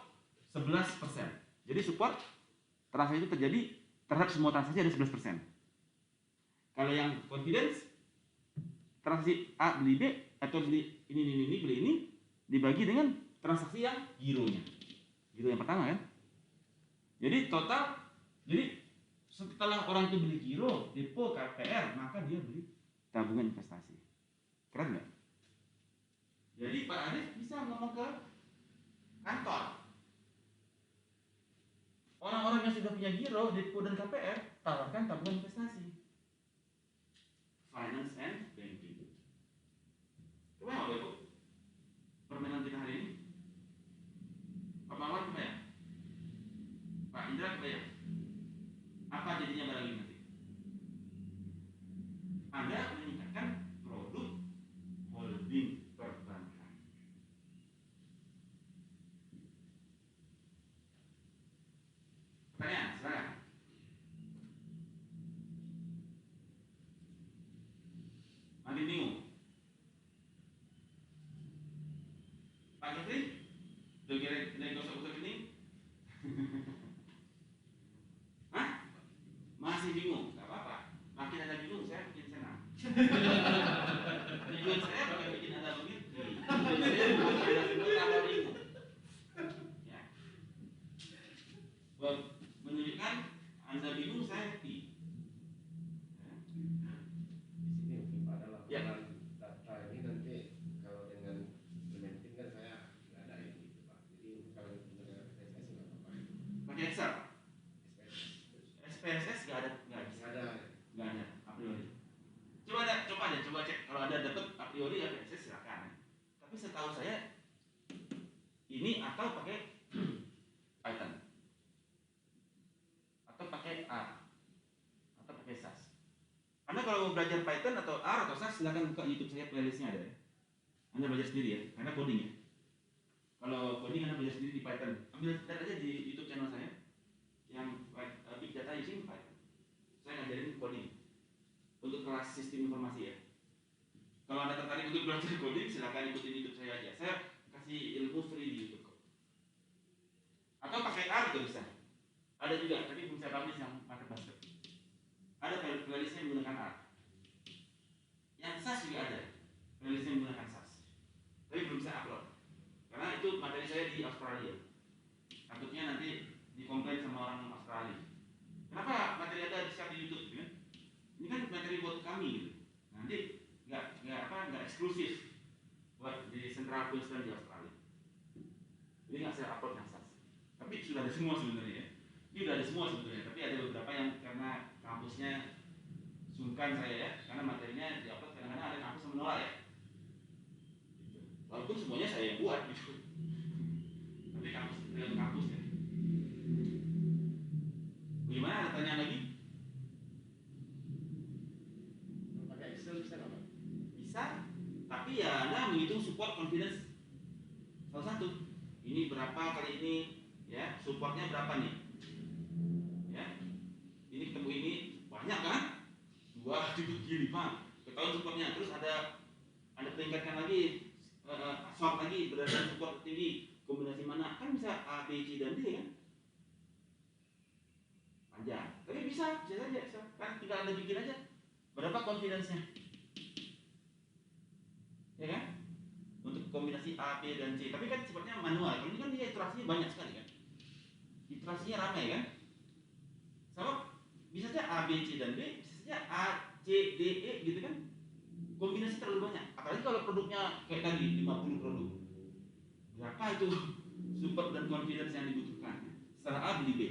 11%. Jadi support transaksi itu terjadi terhadap semua transaksi ada 11%. Kalau yang confidence, transaksi A beli B atau beli ini beli ini dibagi dengan transaksi yang gironya. Giro yang pertama kan. Jadi total, jadi setelah orang itu beli giro, depo, KPR, maka dia beli tabungan investasi. Keren nggak? Jadi Pak Arif bisa ngomong ke kantor. Orang-orang yang sudah punya giro, depo dan KPR, tawarkan tabungan investasi. Finance and banking. Coba ya Bapak Ibu, permainan kita hari ini. Pak Mawar kebayang? Pak Indra kebayang? Apa jadinya barang ini nanti? Anda meningkatkan produk holding perbankan. Pertanyaan, silakan. Makin bingung? Pak Kevin? Udah kira gosok-gosok ini? Hah? Masih bingung? Gak apa-apa. Makin Anda bingung, saya makin senang. Tujuan saya bukan bikin Anda mengerti. Saya bukan Anda tambah bingung. Ya. Buat menunjukkan Anda bingung, saya ngerti. Ya. Di sini mungkin Pak dalam Ya. data ini nanti kalau dengan implementing kan saya nggak ada yang gitu Pak. Jadi kalau dengan SPSS nggak apa-apa. Pakai Excel? SPSS SPSS nggak ada, nggak bisa. nggak ada. Nggak ada a priori. Coba cek kalau Anda dapat a priori SPSS silakan. Tapi setahu saya ini atau pakai Python atau pakai R atau pakai SAS. Anda kalau mau belajar Python atau R atau SAS silakan buka YouTube saya, playlistnya ada ya. Anda belajar sendiri ya, karena coding ya. Kalau coding Anda belajar sendiri di Python. Ambil lihat aja di YouTube channel saya yang Big Data using Python. Saya ngajarin coding untuk kelas sistem informasi ya. Kalau Anda tertarik untuk belajar coding, silakan ikutin YouTube saya aja. Saya kasih ilmu free di YouTube. Atau pakai R juga bisa. Ada juga, tapi belum saya publish yang pakai basket. Ada playlistnya menggunakan R. Yang SAS juga ada, playlistnya menggunakan SAS. Tapi belum saya upload, karena itu materi saya di Australia. Takutnya nanti dikomplain sama orang Australia. Kenapa materi Anda di-share di YouTube? Ya? Ini kan materi buat kami gitu. Nanti nggak eksklusif buat di Central Queensland di Australia. Jadi nggak saya upload yang SAS. Tapi sudah ada semua sebenarnya ya. Ini sudah ada semua sebenarnya. Tapi ada beberapa yang karena kampusnya sungkan saya ya, karena materinya di-upload kadang-kadang ada kampus yang menolak ya. Gitu. Walaupun semuanya saya yang buat gitu. Tapi kampus dengan kampus ya. Bagaimana? Ada pertanyaan lagi? Pakai Excel bisa nggak Pak? Bisa, tapi ya Anda menghitung support confidence salah satu. Ini berapa kali ini, ya supportnya berapa nih? Ya, ini ketemu ini banyak kan? 2, 7, 5. Ketahuan supportnya. Terus ada tingkatkan lagi, short lagi berdasarkan support tinggi. Kombinasi mana? Kan bisa A, B, C dan D kan? Panjang. Tapi bisa saja. Kan tinggal Anda bikin aja. Berapa confidence-nya? Ya kan? Untuk kombinasi A, B, dan C. Tapi kan sifatnya manual. Kalau ini kan dia iterasinya banyak sekali kan? Iterasinya ramai kan? Sama bisa saja A, B, C, dan D. Bisa saja A, C, D, E gitu kan? Kombinasi terlalu banyak. Apalagi kalau produknya kayak tadi 50 produk. Berapa itu support dan confidence yang dibutuhkan? Setelah A beli B,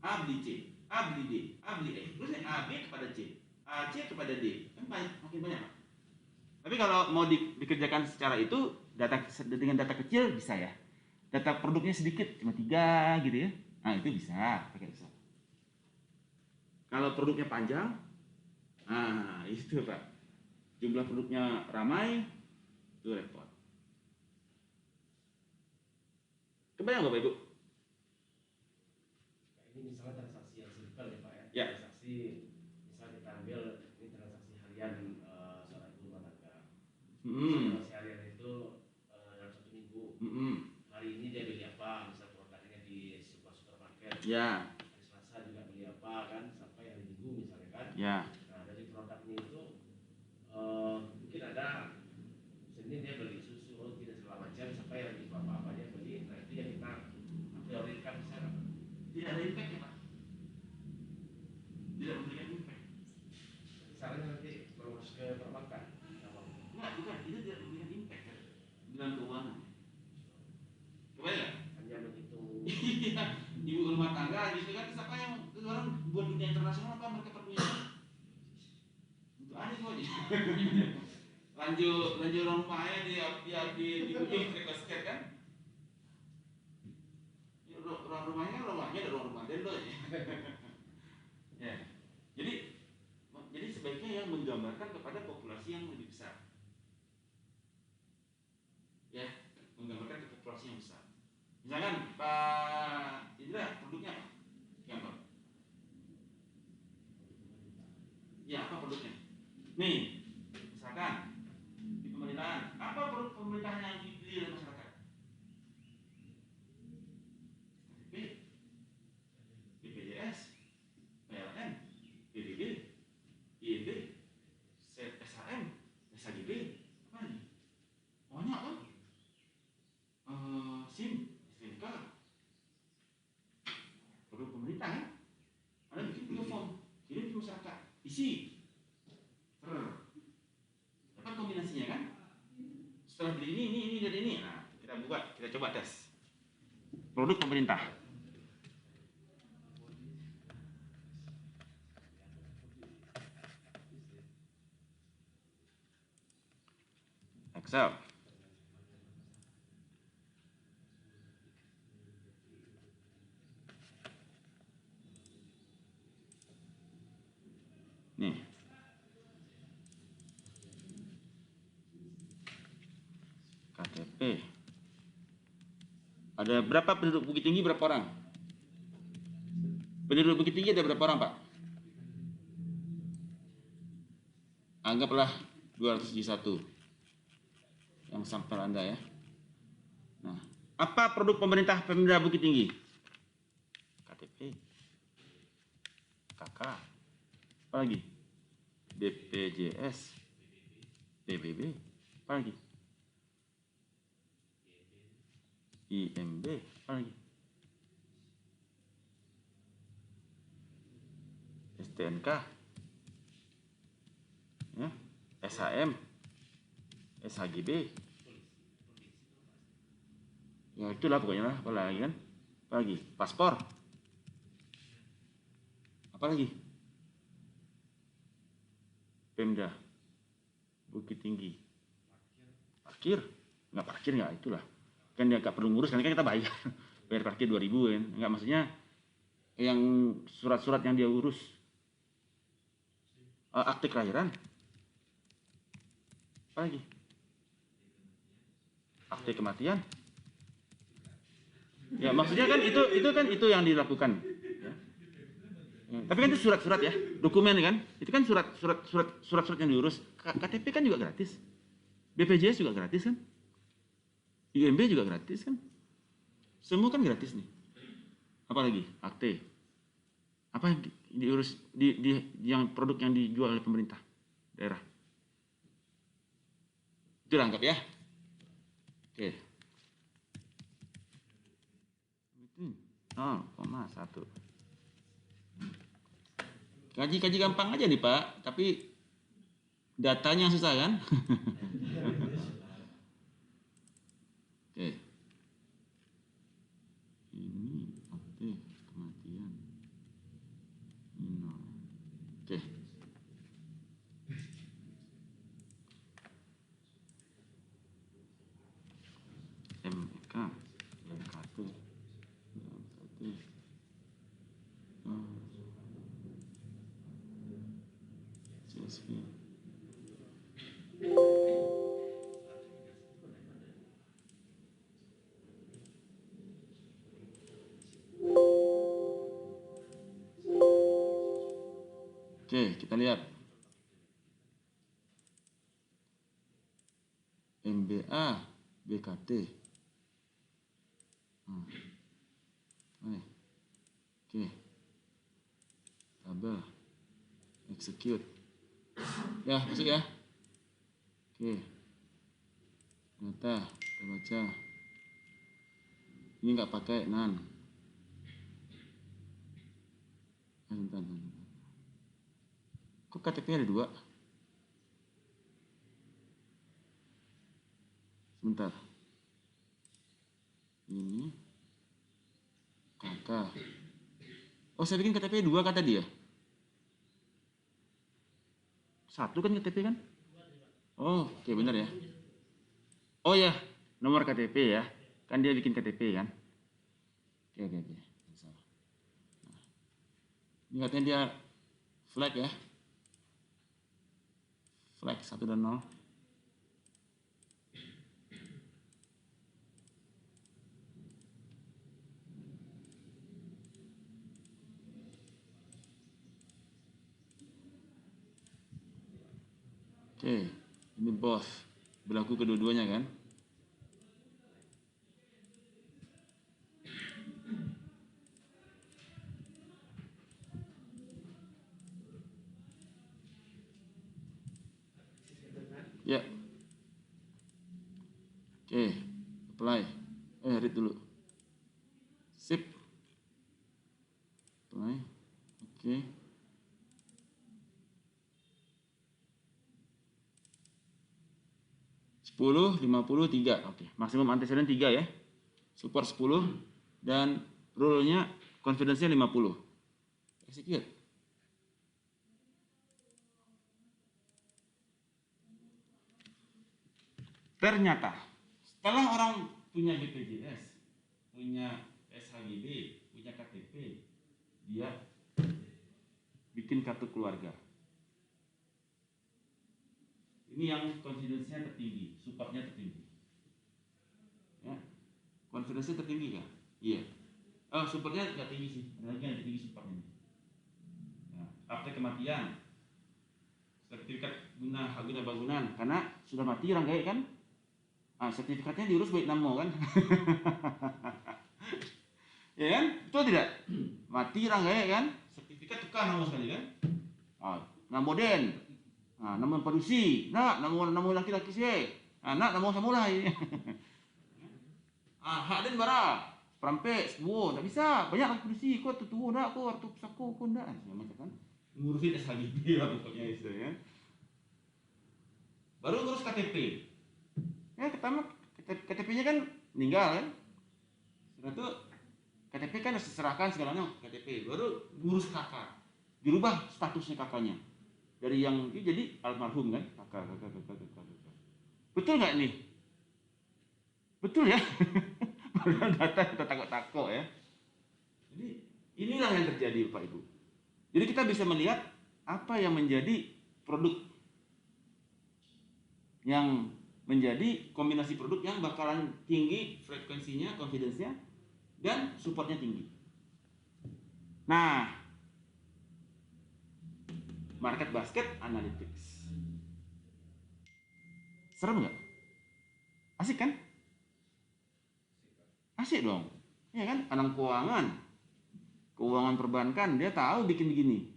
A beli C, A beli D, A beli E. Terus A, B kepada C, A, C kepada D. Kan makin banyak Pak. Tapi kalau mau dikerjakan secara itu dengan data kecil bisa ya. Data produknya sedikit cuma 3 gitu ya. Nah itu bisa pakai Excel. Kalau produknya panjang, nah itu Pak. Jumlah produknya ramai, itu repot. Kebayang Bapak Ibu? Ini misalnya transaksi yang simpel ya Pak ya. Ya. Transaksi misalnya kita ambil ini transaksi harian seorang ibu rumah tangga. Transaksi harian itu dalam 1 minggu. Hari ini dia beli apa? Misal produknya di sebuah supermarket. Ya. Hari Selasa juga beli apa kan? Sampai hari Minggu misalnya kan. Ya. Nah dari produknya itu mungkin ada Senin dia beli susu, roti dan segala macam sampai hari Minggu apa dia beli. Nah itu yang kita prioritaskan bisa nggak? tidak memberikan impact. Misalnya nanti berurus ke perbankan. Enggak, bukan, itu tidak memberikan impact kan dalam keuangan. Kebayang nggak? Hanya menghitung. Iya, ibu rumah tangga gitu kan, siapa yang orang buat dunia internasional apa mereka perlunya? Itu aneh kok aja. lanjut orang rumahnya di ujung basket kan? Ruang rumahnya ada ruang rumah dendo ya. Ya. Jadi sebaiknya yang menggambarkan kepada populasi yang lebih besar. Ya, menggambarkan ke populasi yang besar. Misalkan Pak Indra produknya apa? Yang apa? Ya, apa produknya? Nih, misalkan di pemerintahan, apa produk pemerintahan yang dipilih oleh masyarakat? KTP, BPJS, PLN, PBB, INB, SHM, SHGB, apa nih? Banyak kan? SIM, STNK, produk pemerintah kan? Anda bikin 3 form, kirim ke masyarakat, isi, dapat kombinasinya kan? Setelah beli ini dan ini, nah kita coba tes produk pemerintah. Excel. Nih. KTP. Ada berapa penduduk Bukit Tinggi, berapa orang? Penduduk Bukit Tinggi ada berapa orang, Pak? Anggaplah 201 yang sampel Anda ya. Nah, apa produk pemerintah Pemda Bukit Tinggi? KTP, KK, apa lagi? BPJS, PBB, apa lagi? IMB, apa lagi? STNK, ya, SHM, SHGB, ya itulah pokoknya lah. Apa lagi kan? Apa lagi? Paspor, apa lagi? Pemda Bukit Tinggi, parkir, nggak itulah kan dia nggak perlu ngurus kan kita bayar parkir 2.000 kan, nggak, maksudnya yang surat-surat yang dia urus. Akte kelahiran, apa lagi? Akte kematian, ya maksudnya kan itu yang dilakukan ya. Tapi kan itu surat-surat ya, dokumen kan, itu kan surat-surat yang diurus. KTP kan juga gratis, BPJS juga gratis kan, IMB juga gratis kan, semua kan gratis nih. Apalagi akte, apa yang diurus yang produk yang dijual oleh pemerintah daerah, itu lengkap ya. Oke. 0,1. Kaji gampang aja nih Pak, tapi datanya susah kan? Oke. Ini akte kematian. Ini. Oke. MK, MK1, CSV. Oke, kita lihat. MBA, BKT. Oke. Tabel. Execute. Ya, masuk ya. Oke. Data, kita baca. Ini nggak pakai nan. Bentar. KTP ada 2? Sebentar. Ini kakak. Oh, saya bikin KTP 2 kata dia. 1 kan KTP kan? Oh, oke benar ya. Oh ya, nomor KTP ya. Kan dia bikin KTP kan? Oke. Salah. Nah, ini katanya dia flag ya. Flag 1 dan 0. Oke, ini bos. Berlaku kedua-duanya kan? Ya. Oke, apply. Read dulu. Sip. Apply. Oke. Sepuluh, 53. Oke, maksimum antecedent 3 ya. Support 10 dan rule-nya confidence-nya 50. Execute. Ternyata setelah orang punya BPJS, punya SHGB, punya KTP, dia bikin kartu keluarga. Ini yang confidence-nya tertinggi, supportnya tertinggi. Ya. Confidence-nya tertinggi kan? Iya. Oh, supportnya nggak tinggi sih. Ada lagi yang tinggi supportnya. Nah, akte kematian, sertifikat hak guna bangunan, karena sudah mati orang kayak kan? Nah, sertifikatnya diurus baik namo kan? Ya kan? Betul tidak? Mati orang kayak kan? Sertifikat tukar namo sekali kan? Namo den. Nah, nama produksi, nama laki-laki sih, anak nama samulai. Hak dan bara, perampek, sebuah, tak bisa, banyak laki produksi, kau tu nak, kau tu saku, kau nak, macam kan, ngurusin SHGB lah pokoknya itu ya. Baru ngurus KTP, ya pertama KTP-nya kan meninggal kan, setelah itu KTP kan harus diserahkan segalanya KTP, baru ngurus kakak, dirubah statusnya kakaknya. Dari yang jadi almarhum kan, kakak. Betul nggak nih? Betul ya? Padahal data kita takut-takut ya. Jadi inilah yang terjadi Bapak Ibu. Jadi kita bisa melihat apa yang menjadi produk, yang menjadi kombinasi produk yang bakalan tinggi frekuensinya, confidence-nya, dan supportnya tinggi. Nah, market basket analytics. Serem nggak? Asik kan? Asik dong. Ya kan? Anak keuangan perbankan, dia tahu bikin begini.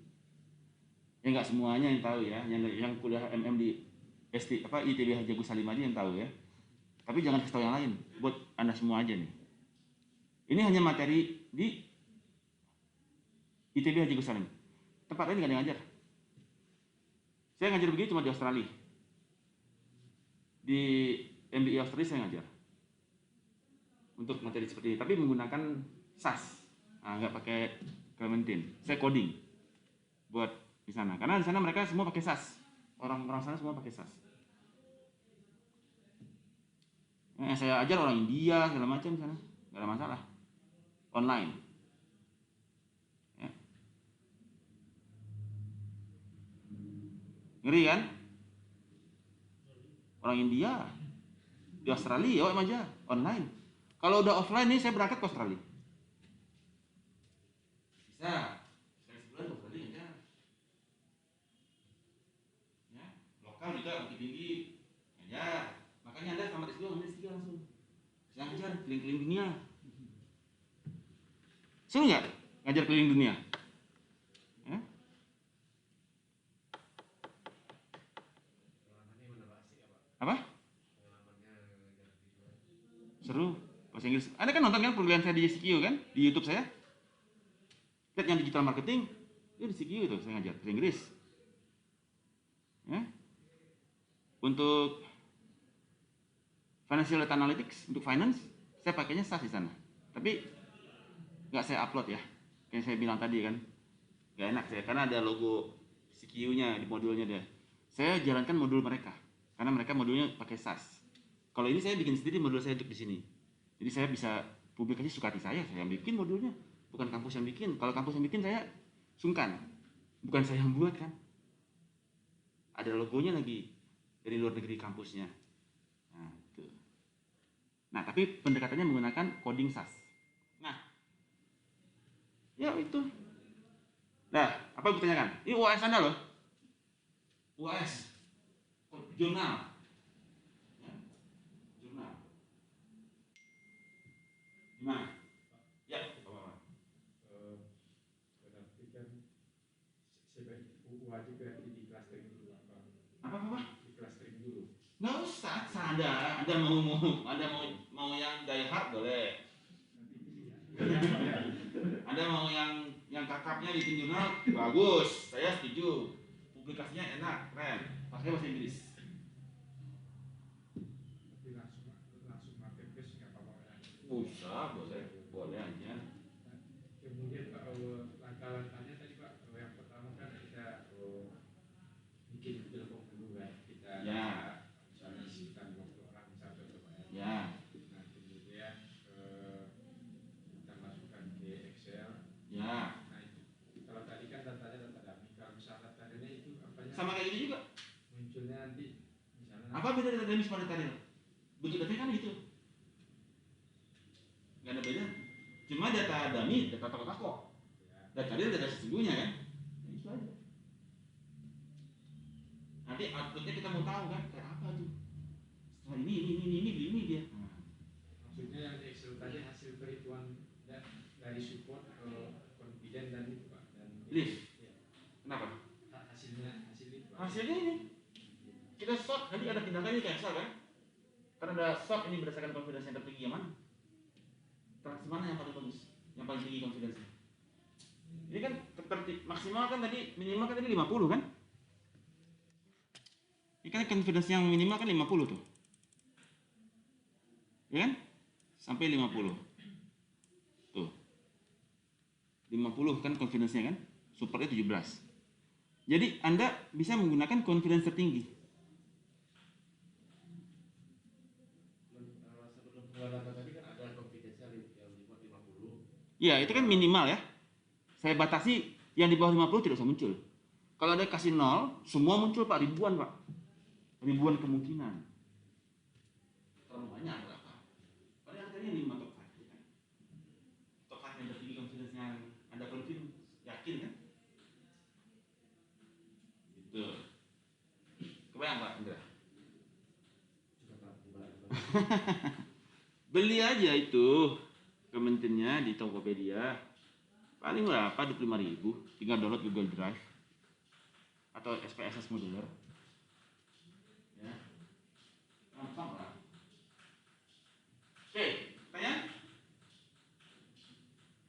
Ya nggak semuanya yang tahu ya. Yang kuliah MM di ITB Haji Agus Salim aja yang tahu ya. Tapi jangan kasih tahu yang lain. Buat Anda semua aja nih. Ini hanya materi di ITB Haji Agus Salim. Tempat lain nggak ada yang ngajar. Saya ngajar begini cuma di Australia. Di MBA Australia saya ngajar. Untuk materi seperti ini. Tapi menggunakan SAS. Nggak pakai Clementine. Saya coding. Buat di sana. Karena di sana mereka semua pakai SAS. Orang-orang sana semua pakai SAS. Saya ajar orang India, segala macam di sana. Nggak ada masalah. Online. Ya. Ngeri kan? Orang India di Australia, aja online. Kalau udah offline nih, saya berangkat ke Australia. Bisa. Sekali sebulan ke Australia aja. Ya, lokal juga Bukit Tinggi aja. Makanya Anda sama S2 ambil S3 langsung. Saya ngajar keliling-keliling dunia. Seru nggak ngajar keliling dunia? Ya? Apa? Seru. Bahasa Inggris. Anda kan nonton kan program saya di CQ kan? Di YouTube saya. Lihat yang digital marketing. Itu di CQ itu saya ngajar bahasa Inggris. Ya. Untuk financial data analytics, untuk finance, saya pakainya SAS di sana. Tapi nggak saya upload ya. Kayak saya bilang tadi kan, nggak enak saya karena ada logo CQ-nya di modulnya dia. Saya jalankan modul mereka karena mereka modulnya pakai SAS. Kalau ini saya bikin sendiri modul saya untuk di sini. Jadi saya bisa publikasi suka hati saya yang bikin modulnya, bukan kampus yang bikin. Kalau kampus yang bikin saya sungkan, bukan saya yang buat kan. Ada logonya lagi dari luar negeri kampusnya. Nah, itu. Nah, tapi pendekatannya menggunakan coding SAS. Nah, ya itu. Nah, apa yang ditanyakan? Ini UAS Anda loh. UAS. Jurnal. Ya, jurnal. Gimana? Ya, apa-apa. Berarti kan sebaik wajib berarti di clustering dulu Apa? di clustering dulu. Nggak usah, Anda mau yang die hard boleh. Anda mau yang kakapnya bikin jurnal bagus, saya setuju. Publikasinya enak, keren. Pakai bahasa Inggris. Tapi langsung marketplace nggak apa-apa kan? Bisa, boleh aja. Kemudian Pak, langkah-langkahnya tadi Pak, yang pertama kan kita bikin telepon dulu kan, kita Ya. misalnya sekitar 20 orang misalnya Pak ya. Ya, Nah kemudian kita masukkan ke Excel. ya. Nah itu kalau tadi kan datanya data dummy, kalau misalnya datanya itu apanya Sama kayak gitu juga. munculnya nanti misalnya Apa beda data dynamics sama data real? Bentuk datanya kan gitu. Nggak ada beda. Cuma data dummy, data toko-toko. ya, Data real data sesungguhnya kan. Ya, itu aja. Nanti outputnya kita mau tahu kan kayak apa tuh. Setelah ini dia. Nah, maksudnya yang di Excel tadi hasil perhitungan dari support ke confident dan itu Pak dan Lift. ya, Kenapa? hasil itu Pak. Hasilnya ini. Kita sort, nanti ada tindakan ini kayak Excel kan. Karena ada sort ini berdasarkan confidence yang tertinggi yang mana. Transaksi mana yang paling bagus? Yang paling tinggi confidence. Ini kan maksimal kan tadi, minimal kan tadi 50 kan? Ini kan confidence yang minimal kan 50 tuh. Ya kan? Sampai 50. Tuh. 50 kan confidence-nya kan? Supportnya 17. Jadi Anda bisa menggunakan confidence tertinggi. Sebelum keluar data tadi kan ada confidence yang 50. Ya, itu kan minimal ya. Saya batasi yang di bawah 50 tidak usah muncul. Kalau ada kasih 0, semua muncul Pak, ribuan Pak. Ribuan kemungkinan. Terlalu banyak berapa? Padahal angkanya 5 top 5 kan. Top 5 yang tertinggi confidence-nya Anda confident, yakin kan? Gitu. Kebayang Pak Indra? Beli aja itu kementeriannya di Tokopedia. Paling berapa? 25.000. Tinggal download Google Drive atau SPSS modular. Ya. Gampang Pak. Oke, pertanyaan?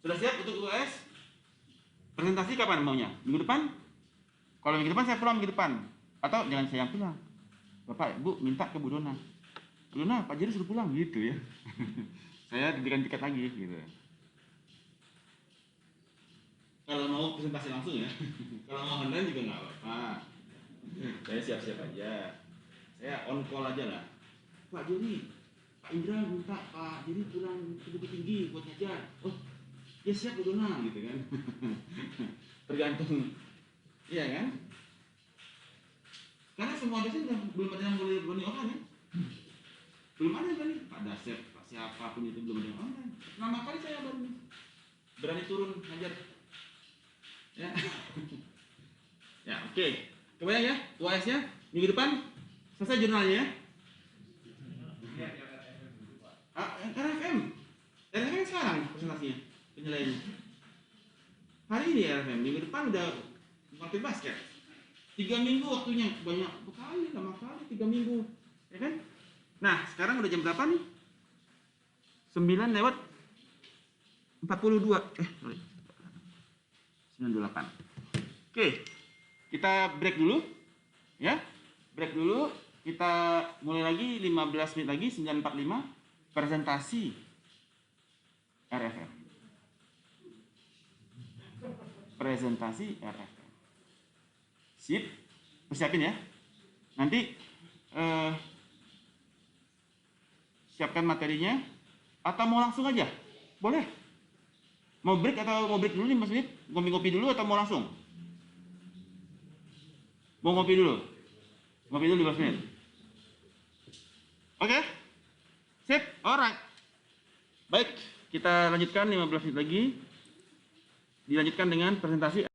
Sudah siap untuk UAS? Presentasi kapan maunya? Minggu depan? Kalau minggu depan saya pulang minggu depan. Atau jangan saya yang pulang. Bapak, Bu, minta ke Bu Dona. Bu Dona, Pak Jadi suruh pulang gitu ya. Saya diberikan tiket lagi gitu. Kalau mau presentasi langsung ya. Kalau mau online juga nggak apa-apa. Saya siap-siap aja. Saya on call aja lah. Pak Jadi, Pak Indra minta Pak Jadi pulang ke Bukit Tinggi buat ngajar. Oh, ya siap Bu Dona gitu kan. Tergantung. Iya kan? Karena semua dosen belum ada yang boleh online ya. Belum ada yang berani. Pak Dasep, Pak siapapun itu belum ada yang online. Pertama kali saya baru berani turun ngajar. Ya. Ya, oke. Kebayang ya, UAS-nya minggu depan selesai jurnalnya ya. RFM. RFM sekarang presentasinya, penilaiannya. Hari ini RFM, minggu depan udah ngerti basket. 3 minggu waktunya, banyak kali, lama kali 3 minggu. Ya kan? Nah, sekarang udah jam berapa nih? 9:42. Sorry. 9:28. Oke, kita break dulu. Ya, break dulu. Kita mulai lagi 15 menit lagi, 9.45 presentasi RFM. Presentasi RFM. Sip, persiapin ya. Nanti siapkan materinya, atau mau langsung aja, boleh. Mau break atau mau break dulu 15 menit, ngopi-ngopi dulu atau mau langsung? Mau ngopi dulu? Ngopi dulu 15 menit. Oke? Sip, alright. Baik, kita lanjutkan 15 menit lagi. Dilanjutkan dengan presentasi